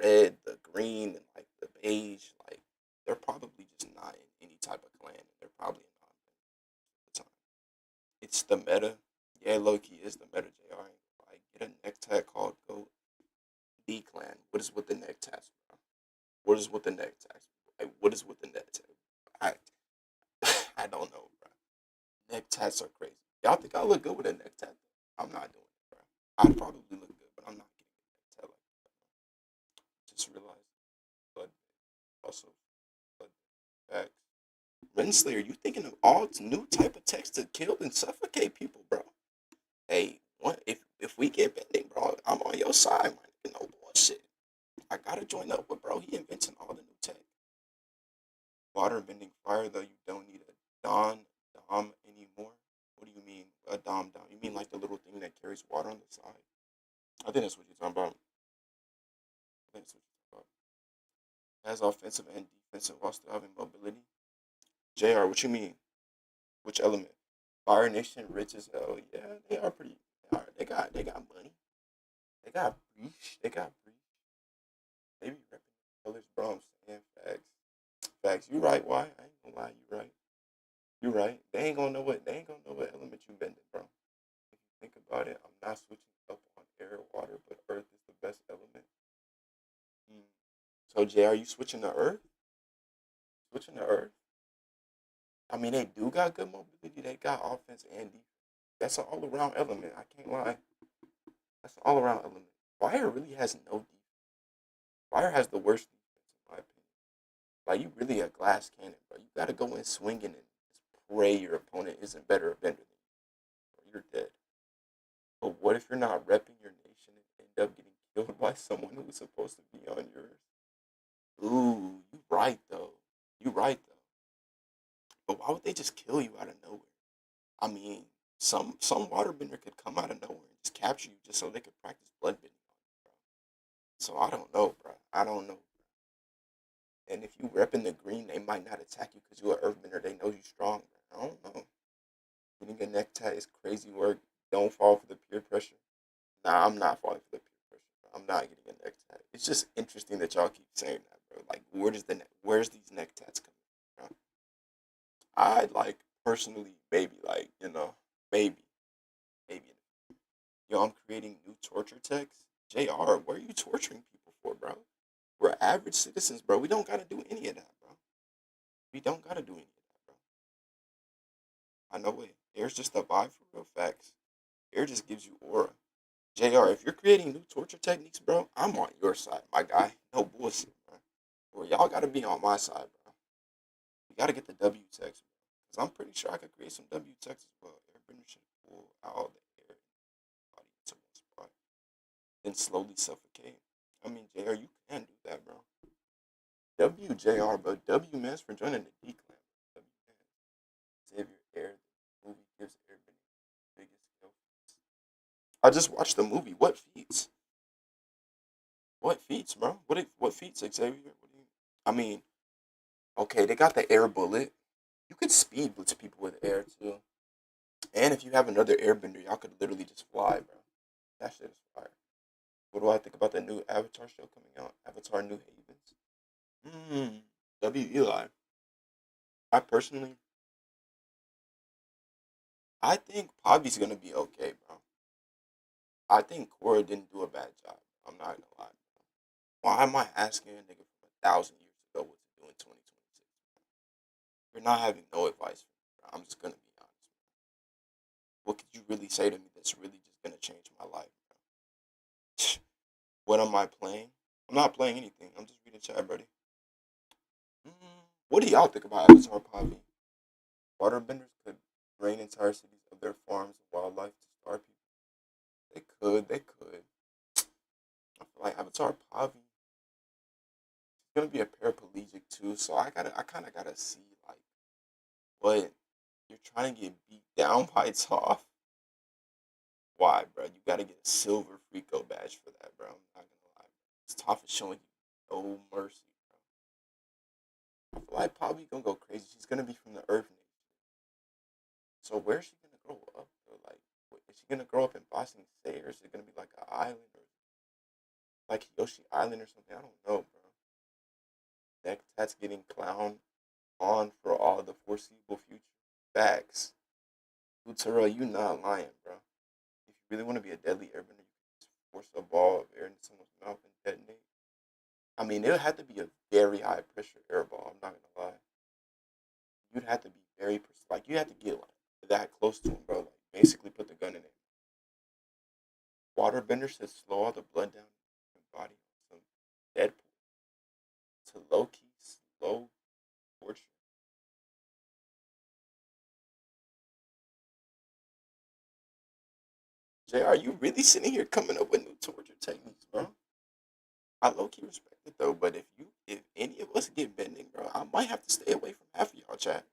red, the green, and like the beige. Like they're probably just not in any type of clan. They're probably not the time. It's the meta. Yeah, Loki is the meta. Jr. Like get a necktie called Goat D Clan. What is with the neckties, bro? What is with the neckties? Like what is with the necktie? I I don't know, bro. Neckties are crazy. Y'all think I look good with a necktie? I'm not doing it, bro. I'd probably look good, but I'm not getting a necktie like that. Just realized, but also, but facts. Renslayer, you thinking of all new type of text to kill and suffocate people, bro? Hey, what if we get bending, bro? I'm on your side, man. No bullshit. I gotta join up with bro. He inventing all the new tech. Water bending fire though, you don't need a dom anymore. What do you mean a dom? You mean like the little thing that carries water on the side? I think that's what you're talking about. I think that's what you're talking about. Has offensive and defensive while still having mobility. Jr. What you mean? Which element? Fire Nation rich as hell. Yeah, they are pretty. They got money. They got breach. They got breach. They be repping the colors, bro. I'm saying facts. Facts. You right? Why? I ain't gonna lie. You right. You right. They ain't gonna know what. They ain't gonna know what element you bending, bro. If you think about it, I'm not switching up on air, water, but earth is the best element. Mm. So Jay, are you switching to earth? Switching to earth? I mean, they do got good mobility. They got offense and defense. That's an all around element. I can't lie. That's an all around element. Fire really has no defense. Fire has the worst defense, in my opinion. Like, you really a glass cannon, bro. You got to go in swinging and just pray your opponent isn't better a bender than you, or you're dead. But what if you're not repping your nation and end up getting killed by someone who's supposed to be on yours? Ooh, you right, though. You right, though. But why would they just kill you out of nowhere? I mean, some waterbender could come out of nowhere and just capture you just so they could practice bloodbending on you, bro. So I don't know, bro. I don't know. And if you repping the green, they might not attack you because you're an earthbender. They know you strong. Bro. I don't know. Getting a neck tat is crazy work. Don't fall for the peer pressure. Nah, I'm not falling for the peer pressure. Bro. I'm not getting a neck tat. It's just interesting that y'all keep saying that, bro. Like, where's these neck tats coming from? Bro? I like personally, maybe like maybe maybe. Yo, I'm creating new torture texts. Jr. What are you torturing people for, bro? We're average citizens, bro. We don't gotta do any of that, bro. We don't gotta do any of that, bro. I know it. Air's just a vibe for real facts. Air just gives you aura. Jr. If you're creating new torture techniques, bro, I'm on your side, my guy. No bullshit, bro. Or y'all gotta be on my side, bro. We gotta get the W text, bro. Cause I'm pretty sure I could create some W text as well. Airbender should pull out the air body into one spot, then slowly suffocate. I mean, Jr. You can do that, bro. WJR, but W mans for joining the D clan. W man. Xavier Air, the movie gives everybody the biggest skill. I just watched the movie. What feats? What feats, bro? What feats, Xavier? What do you? I mean, okay, they got the air bullet. You could speed blitz people with air too. And if you have another airbender, y'all could literally just fly, bro. That shit is fire. What do I think about the new Avatar show coming out? Avatar New Havens. W Eli. I personally, I think Pavi's gonna be okay, bro. I think Cora didn't do a bad job. I'm not gonna lie. Why am I asking a nigga from 1,000 years ago what to do in 2026? You're not having no advice for me, bro. I'm just gonna be honest. What could you really say to me that's really just gonna change my life, bro? What am I playing? I'm not playing anything. I'm just reading chat, buddy. What do y'all think about Avatar Pavi? Waterbenders could drain entire cities of their farms and wildlife to starve people. They could. They could. I feel like Avatar Pavi is gonna be a paraplegic too, so I kind of gotta see like what you're trying to get beat down by Toph. Why, bro? You gotta get a silver Frico badge for that, bro. I'm not gonna lie. Toph is showing you no mercy, bro. I feel like Pavi gonna go crazy. She's gonna be from the Earth Nation. So where's she gonna grow up? Though? Like, is she gonna grow up in Boston State, or is it gonna be like an island, or like Yoshi Island or something? I don't know, bro. That's getting clown on for all the foreseeable future. Facts. Utero, you not lying, bro. If you really want to be a deadly airbender, you can just force a ball of air into someone's mouth and detonate. I mean, it would have to be a very high pressure air ball. I'm not gonna lie. You'd have to be very like you have to get like that close to him, bro. Like basically put the gun in it. Waterbender should slow all the blood down in your body on some Deadpool to low key slow torture. Jay, are you really sitting here coming up with new torture techniques, bro? I low key respect it though, but if any of us get bending, bro, bro. I might have to stay away from half of y'all, chat.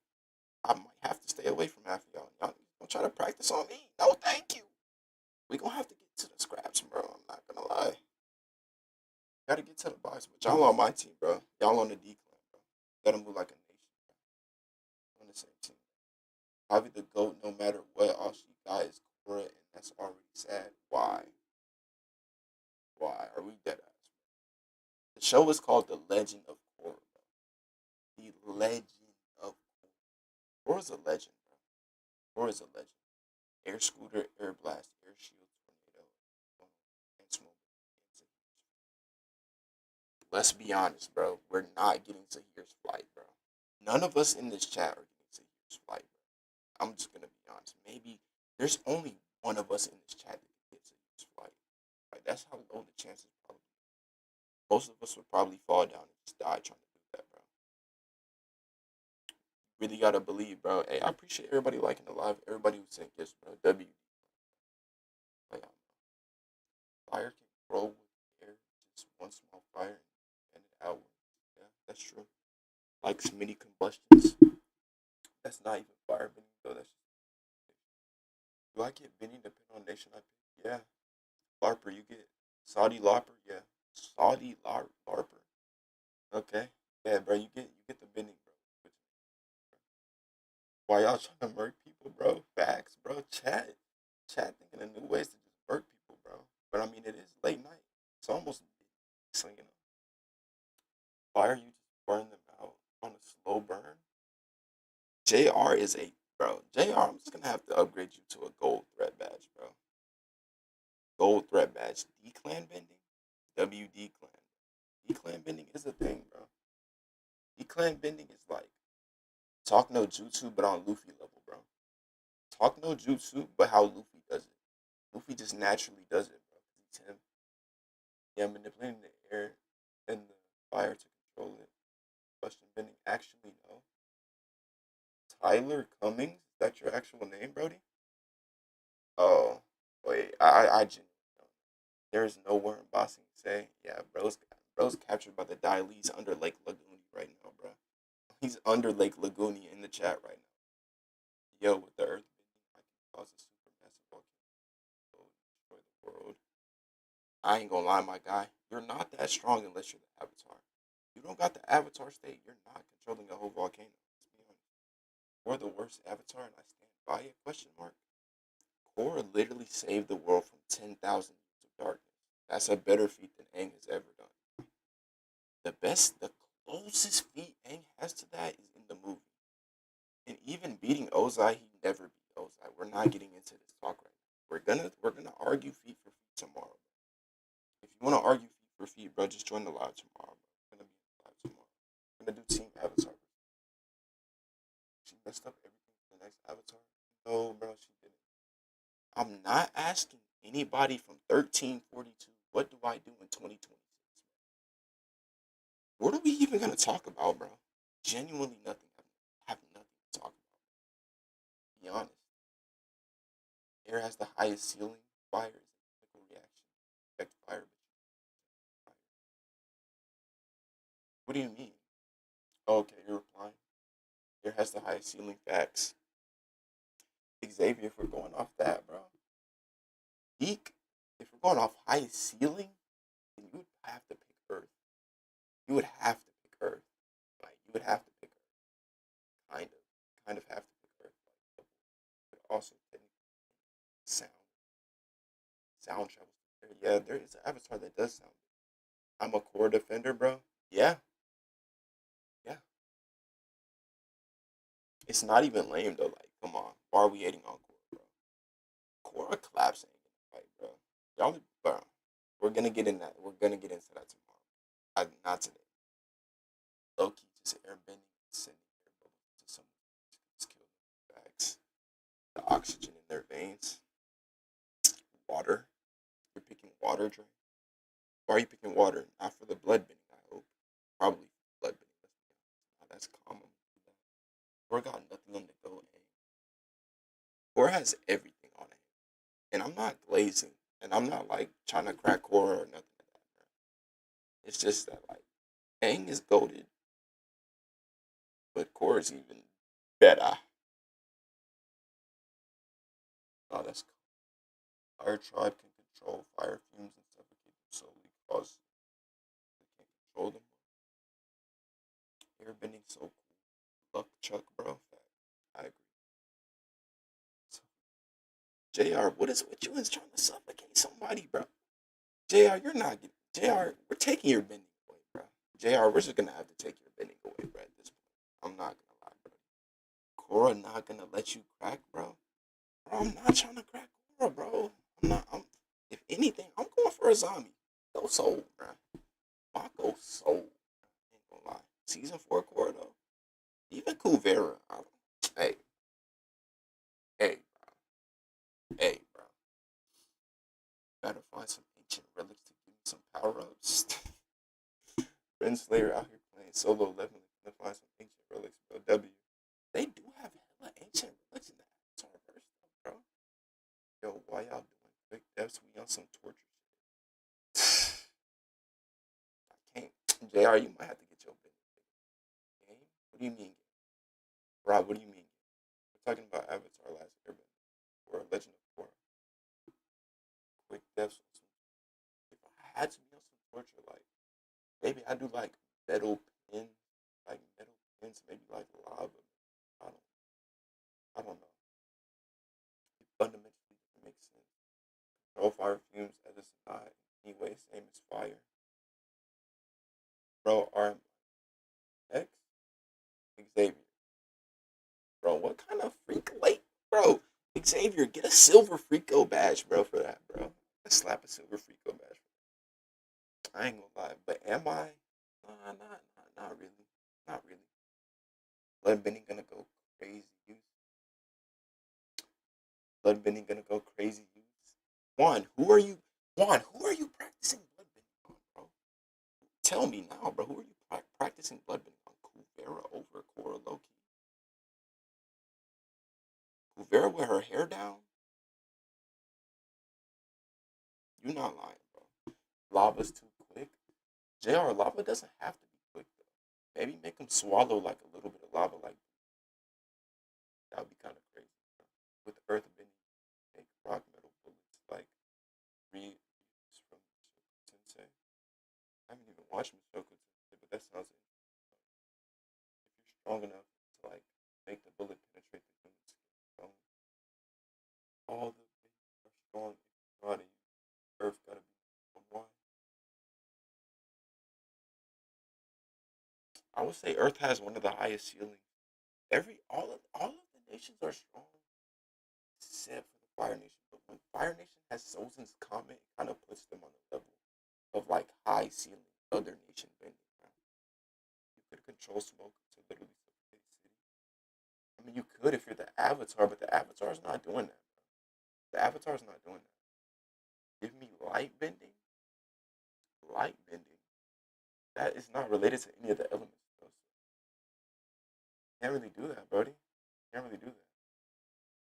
I might have to stay away from half of y'all. Y'all don't try to practice on me. No, thank you. We gonna have to get to the scraps, bro. I'm not gonna lie. Gotta get to the box. But y'all on my team, bro. Y'all on the decline, bro. Gotta move like a nation, bro. On the same team. Probably the GOAT no matter what. All she got is Cora, and that's already sad. Why? Why? Are we dead ass? The show is called The Legend of Korra, bro. The Legend of Korra. Korra's a legend, bro. Korra's a legend. Air scooter, air blast, air shield, tornado, and smoke. Let's be honest, bro. We're not getting Zahir's flight, bro. None of us in this chat are getting Zahir's flight, bro. I'm just gonna be honest. Maybe there's only one of us in this chat that can get Zahir's flight. Like that's how low the chances probably. Most of us would probably fall down and just die trying to do that, bro. Really gotta believe, bro. Hey, I appreciate everybody liking the live. Everybody who sent gifts, bro. Like, fire can grow with air. Just one small fire and it out. Yeah, that's true. Like mini combustions. That's not even fire bending though. That's do I get bending depending on nation I pick? Yeah. LARPer, you get Saudi LARPer? Yeah. Saudi LARPer. Okay. Yeah, bro, you get the bending, bro. Why y'all trying to murk people, bro? Facts, bro. Chat thinking of new ways to just murk people, bro. But I mean, it is late night. It's almost slinging them. Why are you just burning them out on a slow burn? JR is a bro. JR, I'm just gonna have to upgrade you to a gold threat badge, bro. Gold threat badge. D clan bending? WD clan. D clan bending is a thing, bro. D clan bending is like talk no jutsu but on Luffy level, bro. Talk no jutsu but how Luffy does it. Luffy just naturally does it, bro. It's him. Yeah, manipulating the air and the fire to control it. Question bending. Actually, no. Tyler Cummings? Is that your actual name, Brody? Oh, wait. I genuinely don't. There is nowhere in Bossing say, yeah, bro's captured by the Dialyes under Lake Laguni right now, bro. He's under Lake Laguni in the chat right now. Yo, with the earth bending, I can cause a supermassive volcano to destroy the world. I ain't gonna lie, my guy. You're not that strong unless you're the Avatar. You don't got the Avatar state. You're not controlling a whole volcano. Let's be honest. Or the worst Avatar, and I stand by it? Question mark. Korra literally saved the world from 10,000 years of darkness. That's a better feat than Aang has ever done. The closest feat Aang has to that is in the movie. And even beating Ozai, he never beat Ozai. We're not getting into this talk right now. We're gonna argue feat for feat tomorrow. If you want to argue feat for feat, bro, just join the live tomorrow. Bro. We're gonna be live tomorrow. We're gonna do Team Avatar. She messed up everything for the next Avatar. No, bro, she didn't. I'm not asking anybody from 1342, what do I do in 2026? What are we even going to talk about, bro? Genuinely nothing. I have nothing to talk about. Be honest. Air has the highest ceiling. Fire is a chemical reaction. Affect fire, but what do you mean? Okay, you're replying. Air has the highest ceiling. Facts. Xavier, if we're going off that, bro. Geek, if we're going off highest ceiling, then you would have to pick Earth. You would have to pick Earth. Like, you would have to pick Earth. Kind of have to pick Earth. Like, but also sound. Sound travels there. Yeah, there is an avatar that does sound. I'm a core defender, bro. Yeah, yeah. It's not even lame though. Like, come on, why are we hating on core, bro? Core collapsing, like, bro. Y'all, bro. We're gonna get in that. We're gonna get into that tomorrow. Not today. Low key, just airbending, sending air bubbles to someone who's killed in bags. The oxygen in their veins. Water. You're picking water, Dre. Why are you picking water? Not for the blood bending, I hope. Probably blood bending. That's common. Core got nothing on the go. Core has everything on it. And I'm not glazing. And I'm not like trying to crack Core or nothing like that, bro. It's just that like Aang is goaded. but Core's even better. Oh, that's cool. Fire tribe can control fire fumes and suffocate them slowly, cause they can't control them. Airbending so cool. Luck Chuck, bro. Fact. I agree. So, Jr., what is with you and trying to suffocate somebody, bro? Jr., you're not getting. Jr., we're taking your bending away, bro. Jr., we're just gonna have to take your bending away, bro. At this point, I'm not gonna lie, bro. Cora not gonna let you crack, bro. Bro, I'm not trying to crack Cora, bro. I'm not. If anything, I'm going for a zombie. Go soul, bro. Mako soul. Ain't gonna lie. Season 4 Cora though. Even Kuvera. Hey, hey, hey, bro. Gotta find some ancient relics to give me some power ups. Renslayer out here playing solo leveling. Gonna find some ancient relics, bro. They do have hella ancient relics in that Avatar verse, bro. Yo, why y'all doing quick deaths? We on some torture shit. I can't. JR, you might have to get your game. What do you mean? Rob, what do you mean? We're talking about Avatar Last Airbender or Legend of Korra. Quick deaths. If I had to be on some torture, like maybe I do like metal pins, like metal pins, maybe like lava. I don't, I don't know. It fundamentally doesn't make sense. Control fire fumes as it's not anyway, same as fire. Bro, RMX Xavier. Bro, what kind of freak late, bro? Xavier, get a silver Freako badge, bro, for that, bro. Let's slap a silver Freako badge. I ain't gonna lie, but am I? Nah, not really. Not really. Bloodbending gonna go crazy. Bloodbending gonna go crazy. Juan, who are you? Juan, who are you practicing bloodbending on, bro? Tell me now, bro. Who are you practicing bloodbending on? Kuvera over Cora Loki. Kuvera with her hair down? You not lying, bro. Lava's too quick. JR, lava doesn't have to be quick though. Maybe make him swallow like a little bit of lava, like that would be kind of crazy. Bro. With earth bending, make rock metal bullets like read from Tensei. I haven't even watched Mushoku Tensei, but that sounds interesting. If you're strong enough to like make the bullet penetrate the human skin, all the things are strong if you know how to use earth. Gotta be one. I would say Earth has one of the highest ceilings. All of the nations are strong except for the Fire Nation. But when Fire Nation has Sozin's Comet, it kind of puts them on the level of like high ceiling other nation bending. Right? You could control smoke to literally suffocate the city. I mean, you could if you're the Avatar, but the Avatar's not doing that. Bro. The Avatar's not doing that. Give me light bending. Light bending. That is not related to any of the elements. Though. So can't really do that, buddy. Can't really do that.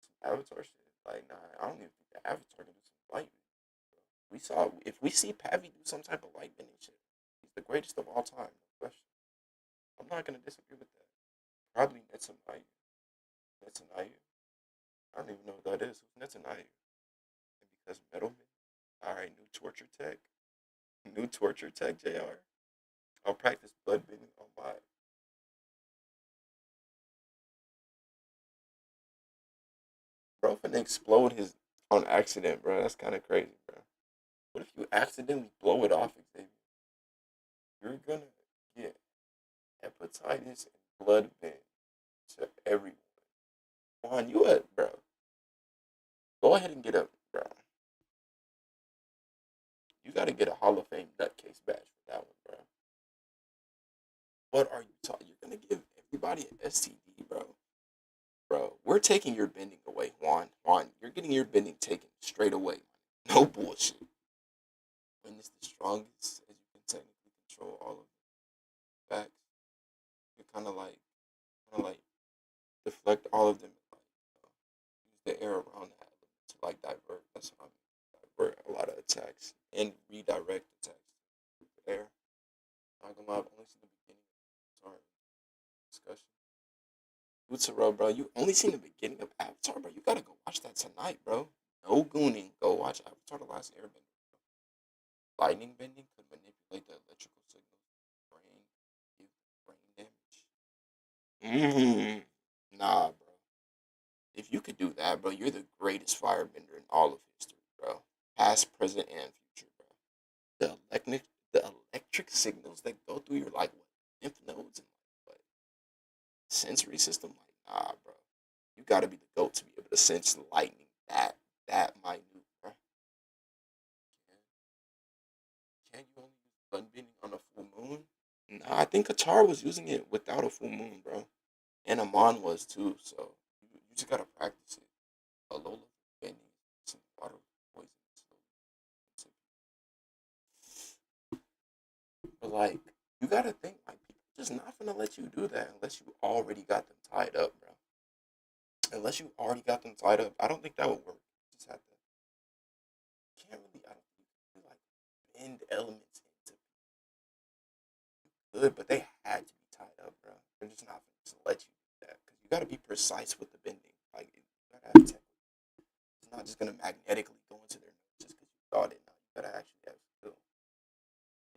Some Avatar shit. Like, nah, I don't even think the Avatar can do some light bending. We saw if we see Pavi do some type of light bending shit, he's the greatest of all time, no question. I'm not gonna disagree with that. Probably Netsamayu. Netsanayu. I don't even know who that is. Who's Netsanayu? And because Metalman. Alright, new torture tech. New torture tech, JR. I'll practice blood bending on my bro finna explode his on accident, bro. That's kinda crazy, bro. What if you accidentally blow it off, Xavier? You're gonna get hepatitis and blood bend to everyone. Juan, you a bro. Go ahead and get a bro. You gotta get a Hall of Fame nutcase badge for that one, bro. What are you talking? You're gonna give everybody an STD, bro. Bro, we're taking your bending away, Juan. Juan, you're getting your bending taken straight away. No bullshit. When it's the strongest, as you can technically control all of the facts, you kind of like deflect all of them, and like use the air around that element to like divert. That's how I mean, divert a lot of attacks and redirect attacks to the air. Not gonna lie, I've only seen the beginning of the discussion. Kabutsuro, bro. You only seen the beginning of Avatar, bro. You gotta go watch that tonight, bro. No gooning. Go watch Avatar: The Last Airbender. Lightning bending could manipulate the electrical signals in the brain, give brain damage. Nah, bro. If you could do that, bro, you're the greatest firebender in all of history, bro. Past, present, and future, bro. The electric signals that go through your like what, lymph nodes and like what sensory system, like nah, bro. You gotta be the goat to be able to sense lightning that minute, bro. Can you only use sunbeaming on a full moon? Nah, I think Qatar was using it without a full moon, bro. And Amon was too, so you just gotta practice it. A low level bending, some water poison, but like you gotta think like people just not gonna let you do that unless you already got them tied up, bro. Unless you already got them tied up, I don't think that would work. You just have to can't really I don't think you can, like bend elements into good, but they had to be tied up, bro. They're just not gonna just let you do that because you gotta be precise with the bending. Like you gotta have tech. It's not just gonna magnetically go into their nose just because you thought it. Now you gotta actually have skill.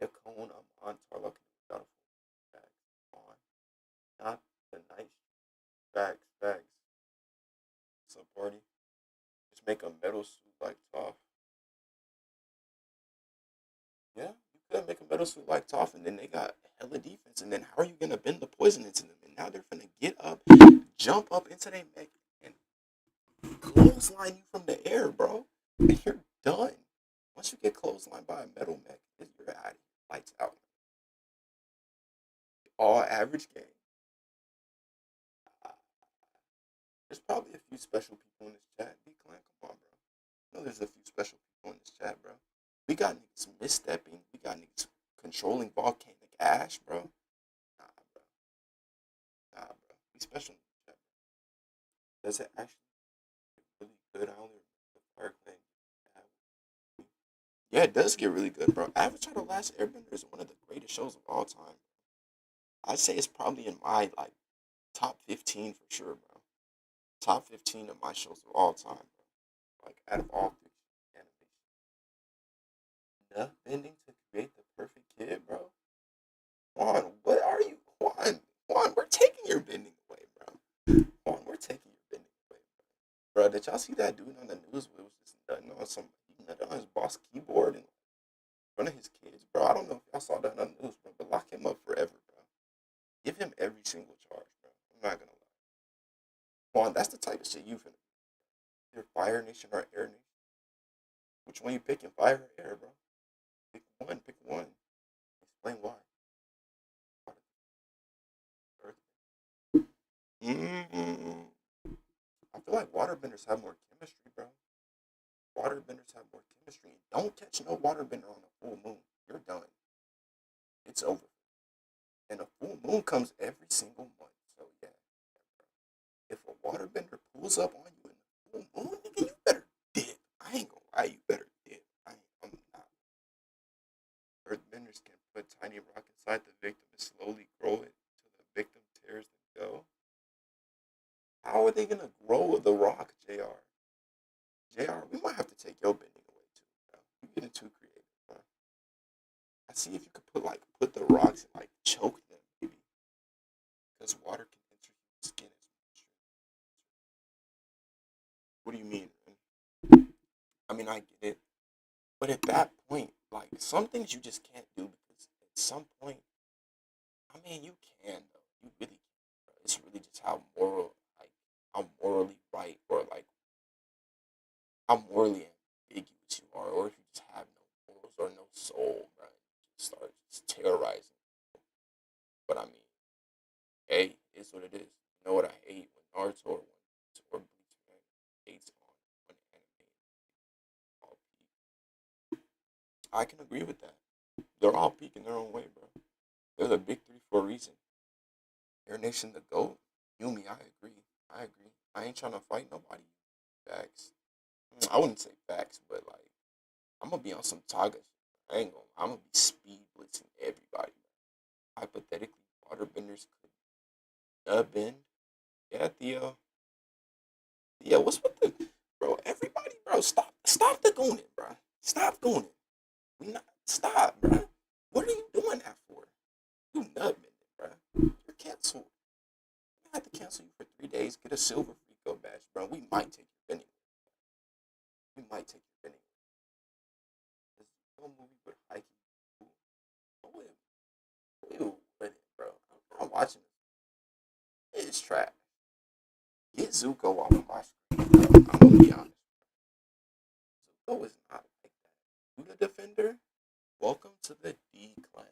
Yeah, cone on Tarlock without a full back on. Not the nice facts. What's up, party? Just make a metal suit like Toph. Yeah, you could make a metal suit like Toph, and then they got hella defense. And then how are you gonna bend the poison into them? And now they're gonna get up, jump up into their mech, and clothesline you from the air, bro. And you're done. Once you get clotheslined by a metal mech, you're out of here. Lights out. All average game. Uh, there's probably a few special people in this chat. D-Clan, come on, bro. I know there's a few special people in this chat, bro. We got niggas misstepping. We got niggas controlling volcanic ash, bro. Nah, bro. Nah, bro. We special in this chat, bro. Does it actually get really good? I only remember the fire clan. Yeah, it does get really good, bro. Avatar: The Last Airbender is one of the greatest shows of all time. I'd say it's probably in my like top 15 for sure, bro. Top 15 of my shows of all time, bro. Like out of all three animations. Enough bending to create the perfect kid, bro. Juan, what are you? Juan, we're taking your bending away, bro. Juan, we're taking your bending away, bro. Bro, did y'all see that dude on the news? It was just nutting on some, he nutted on his boss keyboard in front of his kids, bro. I don't know if y'all saw that on the news, bro, but lock him up forever, bro. Give him every single charge, bro. I'm not gonna lie. Juan, that's the type of shit you finna do. Either Fire Nation or Air Nation. Which one you picking? Fire or Air, bro? Pick one. Pick one. Explain why. Earth. Mm-hmm. I feel like waterbenders have more chemistry, bro. Waterbenders have more chemistry. Don't catch no waterbender on a full moon. You're done. It's over. And a full moon comes every single month. So yeah, if a waterbender pulls up on you in the full moon, nigga, you better dip. I ain't gonna lie, you better dip. I'm not. Earthbenders can put tiny rock inside the victim and slowly grow it till the victim tears them go. How are they gonna grow the rock, JR? JR, we might have to take your bending away too, bro. You're getting too creative, bro. I see if you could put the rocks and like choke them, maybe. Because water can enter your skin as much. What do you mean, man? I mean, I get it. But at that point, like some things you just can't do because at some point, I mean, you can though. You really can. Bro. It's really just like how morally right, or like how morally ambiguous you are, or if you just have no morals or no soul, right? You start just terrorizing. But I mean, hey, it's what it is. You know what I hate when Naruto or Bleach man hates on one anime all peak. I can agree with that. They're all peak in their own way, bro. They're the big three for a reason. Air Nation the GOAT. Yumi, I agree. I agree. I ain't trying to fight nobody. Facts. I wouldn't say facts, but like I'm gonna be on some Taga shit. I ain't gonna. I'm gonna be speed blitzing everybody. Hypothetically, waterbenders could bend. Yeah, Yeah, Theo. Yeah, what's with the bro? Everybody, bro, stop the gooning, bro. Stop gooning. We not stop, bro. What are you doing that for? You nutmeg, bro. You're canceled. I have to cancel you for 3 days. Get a silver free go badge, bro. We might take you anyway. We might take you anyway. This no movie with hiking. Oh, wait, wait, bro. I'm not watching it. It's trash. Get Zuko off of my screen, bro. I'm gonna be honest. Zuko is not like that. You the defender? Welcome to the D clan.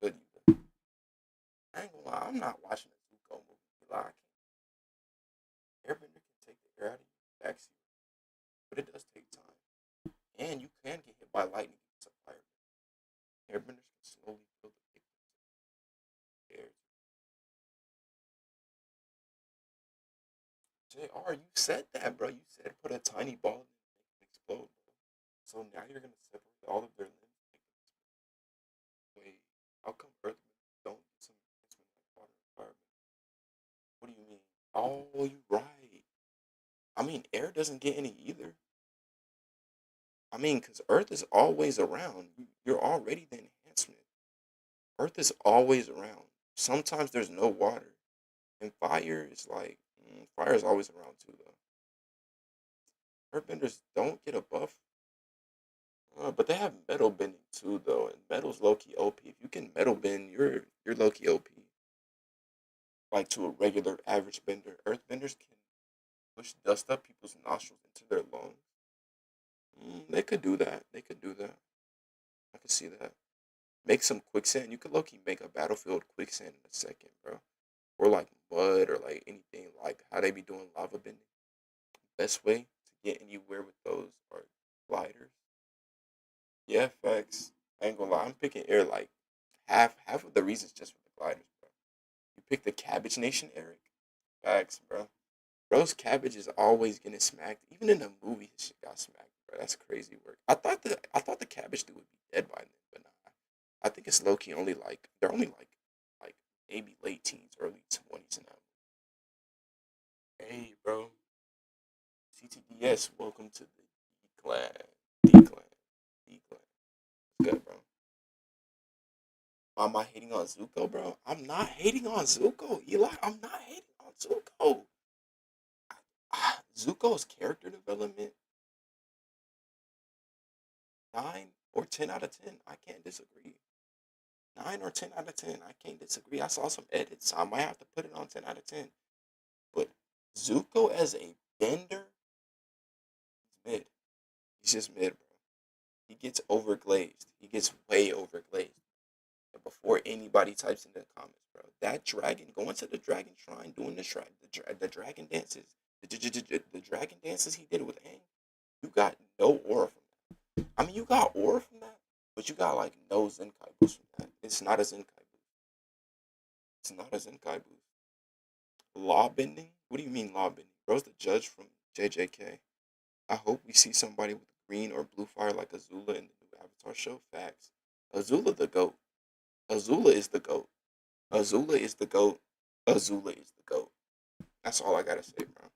Good. I ain't gonna lie. I'm not watching a Zuko movie. Like, Airbender can take the air out of you backseat, but it does take time. And you can get hit by lightning if it's a fire. Airbenders can slowly build the air. JR, you said that, bro. You said put a tiny ball in it and make it explode, bro. So now you're gonna separate all of their limbs and make them explode. Wait, how come Earthmen don't get some enhancement like water and fire? What do you mean? Oh, you right. I mean, air doesn't get any either. I mean, because Earth is always around. You're already the enhancement. Earth is always around. Sometimes there's no water. And fire is like, fire is always around too, though. Earthbenders don't get a buff. But they have metal bending too, though. And metal's low key OP. If you can metal bend, you're low key OP. Like to a regular average bender. Earthbenders can push dust up people's nostrils into their lungs. They could do that. They could do that. I could see that. Make some quicksand. You could low key make a battlefield quicksand in a second, bro. Or like mud or like anything like how they be doing lava bending. Best way to get anywhere with those are gliders. Yeah, facts. I ain't gonna lie. I'm picking air like half of the reasons just for the gliders, bro. You pick the Cabbage Nation, Eric. Facts, bro. Bro's cabbage is always getting smacked. Even in the movie, his shit got smacked, bro. That's crazy work. I thought the cabbage dude would be dead by then, but nah. I think it's low key only like they're only like maybe late teens, early 20s in that. Hey, bro. CTDS, welcome to the D clan. D clan. D clan. Good, bro. Am I hating on Zuko, bro? I'm not hating on Zuko, Eli. I'm not hating on Zuko. Zuko's character development, 9 or 10 out of 10. I can't disagree. 9 or 10 out of 10. I can't disagree. I saw some edits. I might have to put it on 10 out of 10. But Zuko as a bender, he's mid. He's just mid, bro. He gets overglazed. He gets way overglazed. And before anybody types in the comments, bro, that dragon going to the dragon shrine, doing the dragon dances, the dragon dances he did with Aang, you got no aura from that. I mean, you got aura from that, but you got like no Zenkai boost from that. It's not a Zenkai boost. It's not a Zenkai boost. Law bending? What do you mean law bending? Bro's the judge from JJK. I hope we see somebody with green or blue fire like Azula in the new Avatar show. Facts. Azula the goat. Azula is the goat. Azula is the goat. Azula is the goat. That's all I gotta say, bro.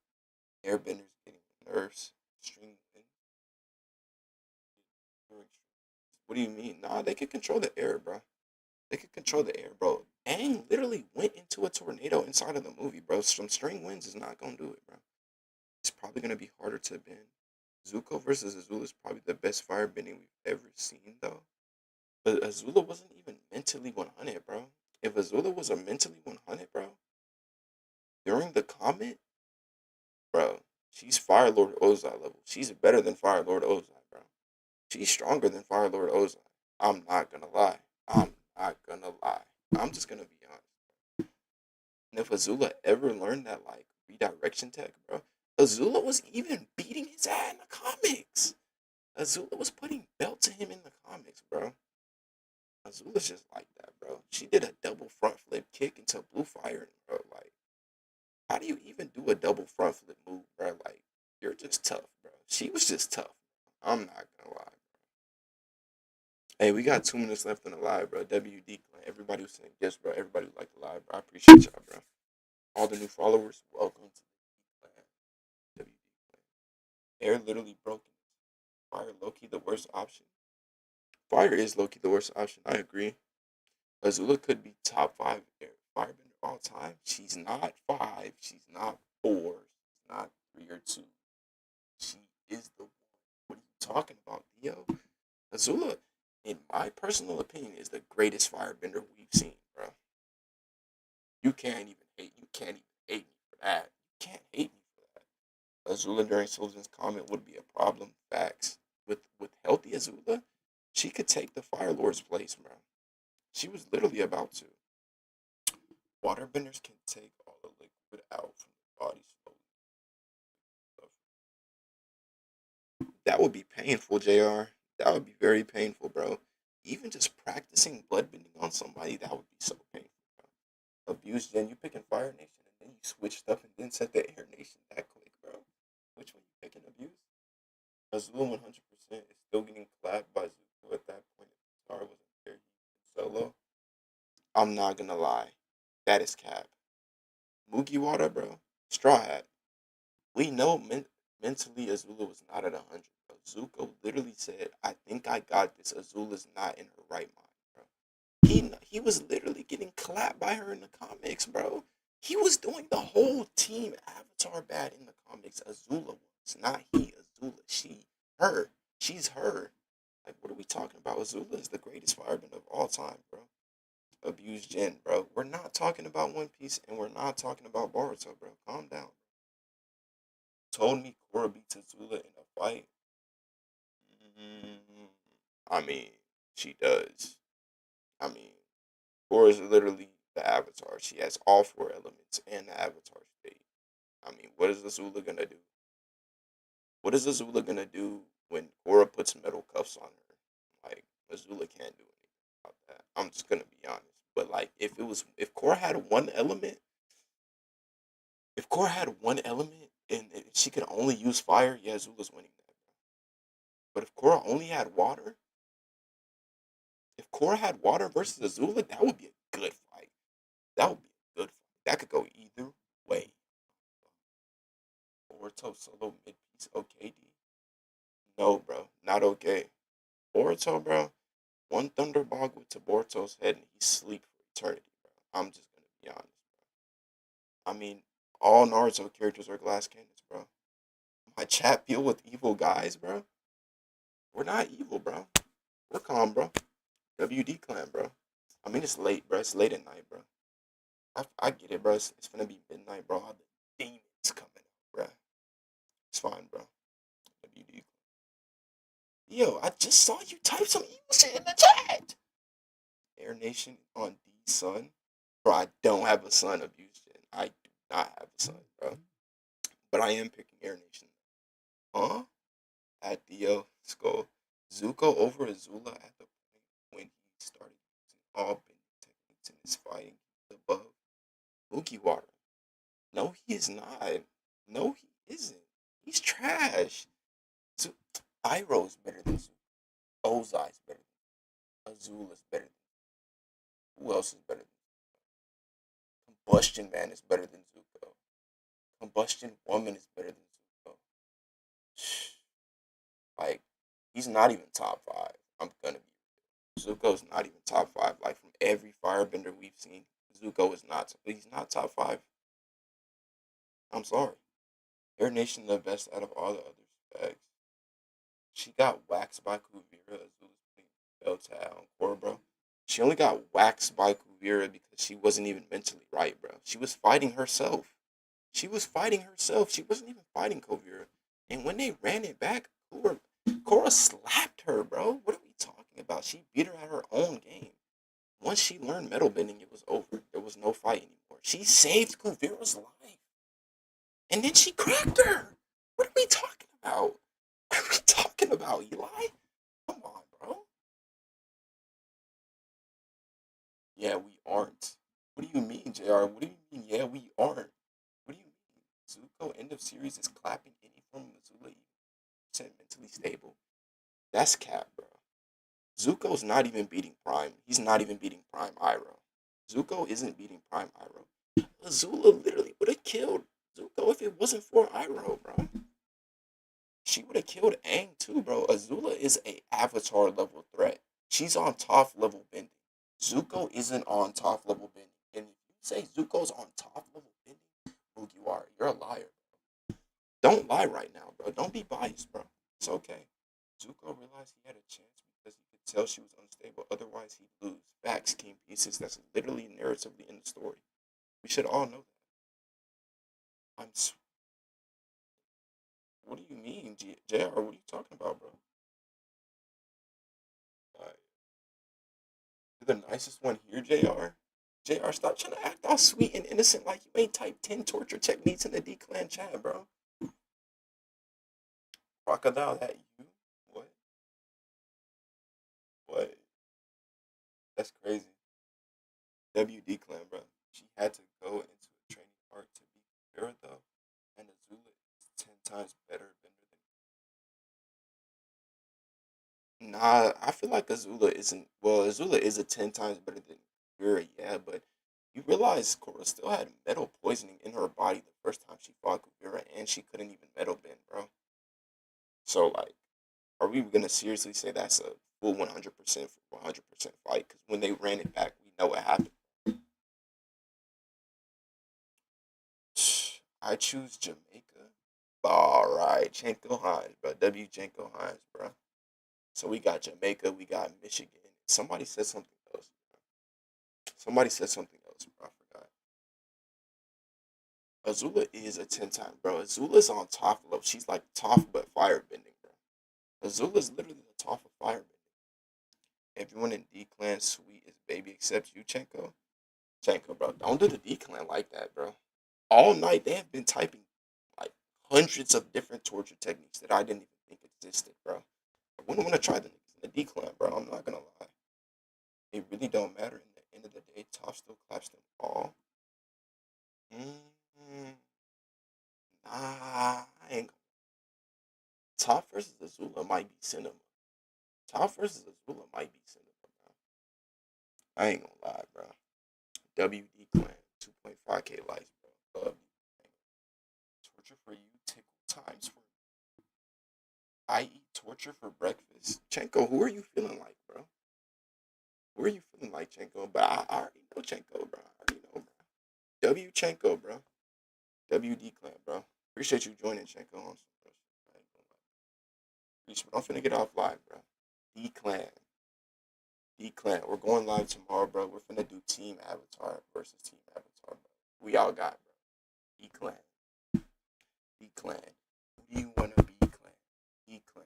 Airbenders getting nerfs. String. What do you mean? Nah, they can control the air, bro. They can control the air, bro. Aang literally went into a tornado inside of the movie, bro. Some string winds is not gonna do it, bro. It's probably gonna be harder to bend. Zuko versus Azula is probably the best fire bending we've ever seen, though. But Azula wasn't even mentally 100, bro. If Azula was a mentally 100, bro, during the comment, bro, she's Fire Lord Ozai level. She's better than Fire Lord Ozai, bro. She's stronger than Fire Lord Ozai. I'm not gonna lie. I'm not gonna lie. I'm just gonna be honest. And if Azula ever learned that like redirection tech, bro, Azula was even beating his ass in the comics. Azula was putting belt to him in the comics, bro. Azula's just like that, bro. She did a double front flip kick into blue fire, bro. Like, how do you even do a double front flip move, bro? Like, you're just tough, bro. She was just tough. I'm not gonna lie. Hey, we got 2 minutes left in the live, bro. WD, everybody was saying yes, bro. Everybody liked the live, bro. I appreciate y'all, bro. All the new followers, welcome to the clan. WD clan. They're literally broken. Fire Loki the worst option. Fire is Loki the worst option. I agree. Azula could be top five firebender all time. She's not five. She's not four. She's not three or two. She is the one. What are you talking about, Dio? Azula, in my personal opinion, is the greatest firebender we've seen, bro. You can't even hate. You can't even hate me for that. You can't hate me for that. Azula during Sylvan's comment would be a problem. Facts. With healthy Azula, she could take the Fire Lord's place, bro. She was literally about to. Waterbenders can take all the liquid out from the body slowly. That would be painful, JR. That would be very painful, bro. Even just practicing bloodbending on somebody, that would be so painful, bro. Abuse Gen, you picking Fire Nation and then you switch stuff and then set the Air Nation that quick, bro. Which one you picking, Abuse? Azul 100% is still getting clapped by Zuko at that point. If Tar wasn't there, he solo. I'm not gonna lie. That is cap. Mugiwara, bro. Straw Hat. We know mentally Azula was not at 100, bro. Zuko literally said, I think I got this. Azula's not in her right mind, bro. He was literally getting clapped by her in the comics, bro. He was doing the whole team Avatar bad in the comics. Azula was. Not he, Azula. She. Her. She's her. Like, what are we talking about? Azula is the greatest firebender of all time, bro. Abuse Jin, bro. We're not talking about One Piece and we're not talking about Boruto, bro. Calm down. Told me Korra beats Azula in a fight. Mm, I mean, she does. I mean, Korra is literally the Avatar. She has all four elements and the Avatar state. I mean, what is Azula gonna do? What is Azula gonna do when Korra puts metal cuffs on her? Like, Azula can't do anything about that. I'm just gonna be honest. But like, if Korra had one element, if Korra had one element and she could only use fire, yeah, Azula's winning that. But if Korra only had water, if Korra had water versus Azula, that would be a good fight. That would be a good fight. That could go either way. Boruto solo mid piece, okay, D. No, bro, not okay. Boruto, bro, one thunderball went to Boruto's head and he sleep for eternity, bro. I'm just gonna be honest, bro. I mean, all Naruto characters are glass cannons, bro. My chat filled with evil guys, bro. We're not evil, bro. We're calm, bro. WD clan, bro. I mean, it's late, bro. It's late at night, bro. I get it, bro. It's gonna be midnight, bro. All the demons coming out, bro. It's fine, bro. WD. Yo, I just saw you type some evil shit in the chat. Air Nation on D son. Bro, I don't have a son of Houston. I do not have a son, bro. But I am picking Air Nation. Huh? At Dio Skull. Zuko over Azula at the point when he started using all bending techniques in his fighting above Mugiwara. No, he is not. No, he isn't. He's trash. So, Iroh's better than Zuko. Ozai's better than Azula's better than who else is better than Combustion Man is better than Zuko. Combustion Woman is better than Zuko. Like, he's not even top five. I'm gonna be Zuko's not even top five. Like from every firebender we've seen, Zuko is not. He's not top five. I'm sorry. Air Nation the best out of all the other specs. She got waxed by Kuvira as well as putting belts on Korra, bro. She only got waxed by Kuvira because she wasn't even mentally right, bro. She was fighting herself. She was fighting herself. She wasn't even fighting Kuvira. And when they ran it back, Korra slapped her, bro. What are we talking about? She beat her at her own game. Once she learned metal bending, it was over. There was no fight anymore. She saved Kuvira's life. And then she cracked her. What are we talking about? What are we talking about, Eli? Come on, bro. Yeah, we aren't. What do you mean, JR? What do you mean, yeah, we aren't? What do you mean? Zuko end of series is clapping any form of Azula even mentally stable. That's cap, bro. Zuko's not even beating Prime. He's not even beating Prime Iroh. Zuko isn't beating Prime Iroh. Azula literally would have killed Zuko if it wasn't for Iroh, bro. She would have killed Aang too, bro. Azula is a Avatar level threat. She's on top level bending. Zuko isn't on top level bending. And if you say Zuko's on top level bending, Mugiwara, you're a liar. Don't lie right now, bro. Don't be biased, bro. It's okay. Zuko realized he had a chance because he could tell she was unstable. Otherwise, he'd lose. Facts, King Pieces. That's literally narratively in the story. We should all know that. What do you mean, JR? What are you talking about, bro? Like, you're the nicest one here, JR. JR, stop trying to act all sweet and innocent like you ain't typed 10 torture techniques in the D Clan chat, bro. Crocodile, that you? What? What? That's crazy. WD Clan, bro. She had to go into a training arc to be fair, though. And Azula is 10 times better than. Nah, I feel like Azula isn't. Well, Azula is a 10 times better than Kuvira, yeah, but you realize Korra still had metal poisoning in her body the first time she fought Kuvira, and she couldn't even metal bend, bro. So, like, are we gonna seriously say that's a full 100% for 100% fight? Because when they ran it back, we know what happened. I choose Jamaica. All right, Janko Hines, bro. W. Janko Hines, bro. So we got Jamaica, we got Michigan. Somebody said something else. Somebody said something else, bro. I forgot. Azula is a 10 time, bro. Azula's on top level. She's like top but firebending, bro. Azula's literally the top of firebending. Everyone in D Clan sweet as baby except you, Chenko. Chenko, bro. Don't do the D Clan like that, bro. All night they have been typing like hundreds of different torture techniques that I didn't even think existed, bro. I wouldn't want to try the niggas in the D Clan, bro. I'm not gonna lie. It really don't matter. In the end of the day, top still claps them all. Mm, nah, I ain't. Top versus Azula might be cinema. Top versus Azula might be cinema, bro. I ain't gonna lie, bro. WD Clan, 2.5K likes, bro. Love you. Torture for you, tickle times for I eat torture for breakfast. Chenko, who are you feeling like, bro? Who are you feeling like, Chenko? But I already know Chenko, bro. I already know, bro. W Chenko, bro. WD Clan, bro. Appreciate you joining, Chenko. On some real shit. I ain't gonna lie. Peace, but I'm finna get off live, bro. D Clan. D Clan. We're going live tomorrow, bro. We're finna do Team Avatar versus Team Avatar, bro. We all got, bro. D Clan. D Clan. Who do you wanna be, Clan? D Clan.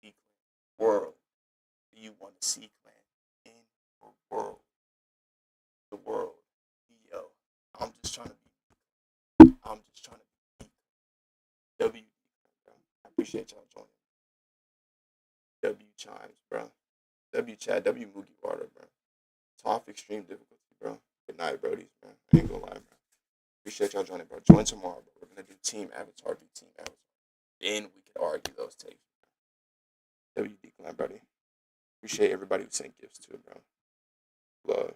D Clan. World. Do you wanna see, Clan? In or world? The world. Yo. I'm just trying to be. I'm just trying to be W. Bro. I appreciate y'all joining. W Chimes, bro. W Chat. W Moogie Water, bro. Top extreme difficulty, bro. Good night, Brodies, man. I ain't gonna lie, bro. Appreciate y'all joining, bro. Join tomorrow, bro. We're gonna do Team Avatar v Team Avatar. Then we can argue those takes. WD Clan, buddy. Appreciate everybody who sent gifts too, bro. Love.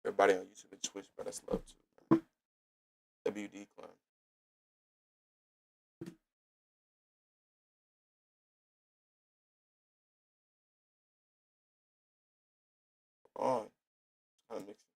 Everybody on YouTube and Twitch, bro. That's love too, bro. WD Clan. Come on. Kind of mixing.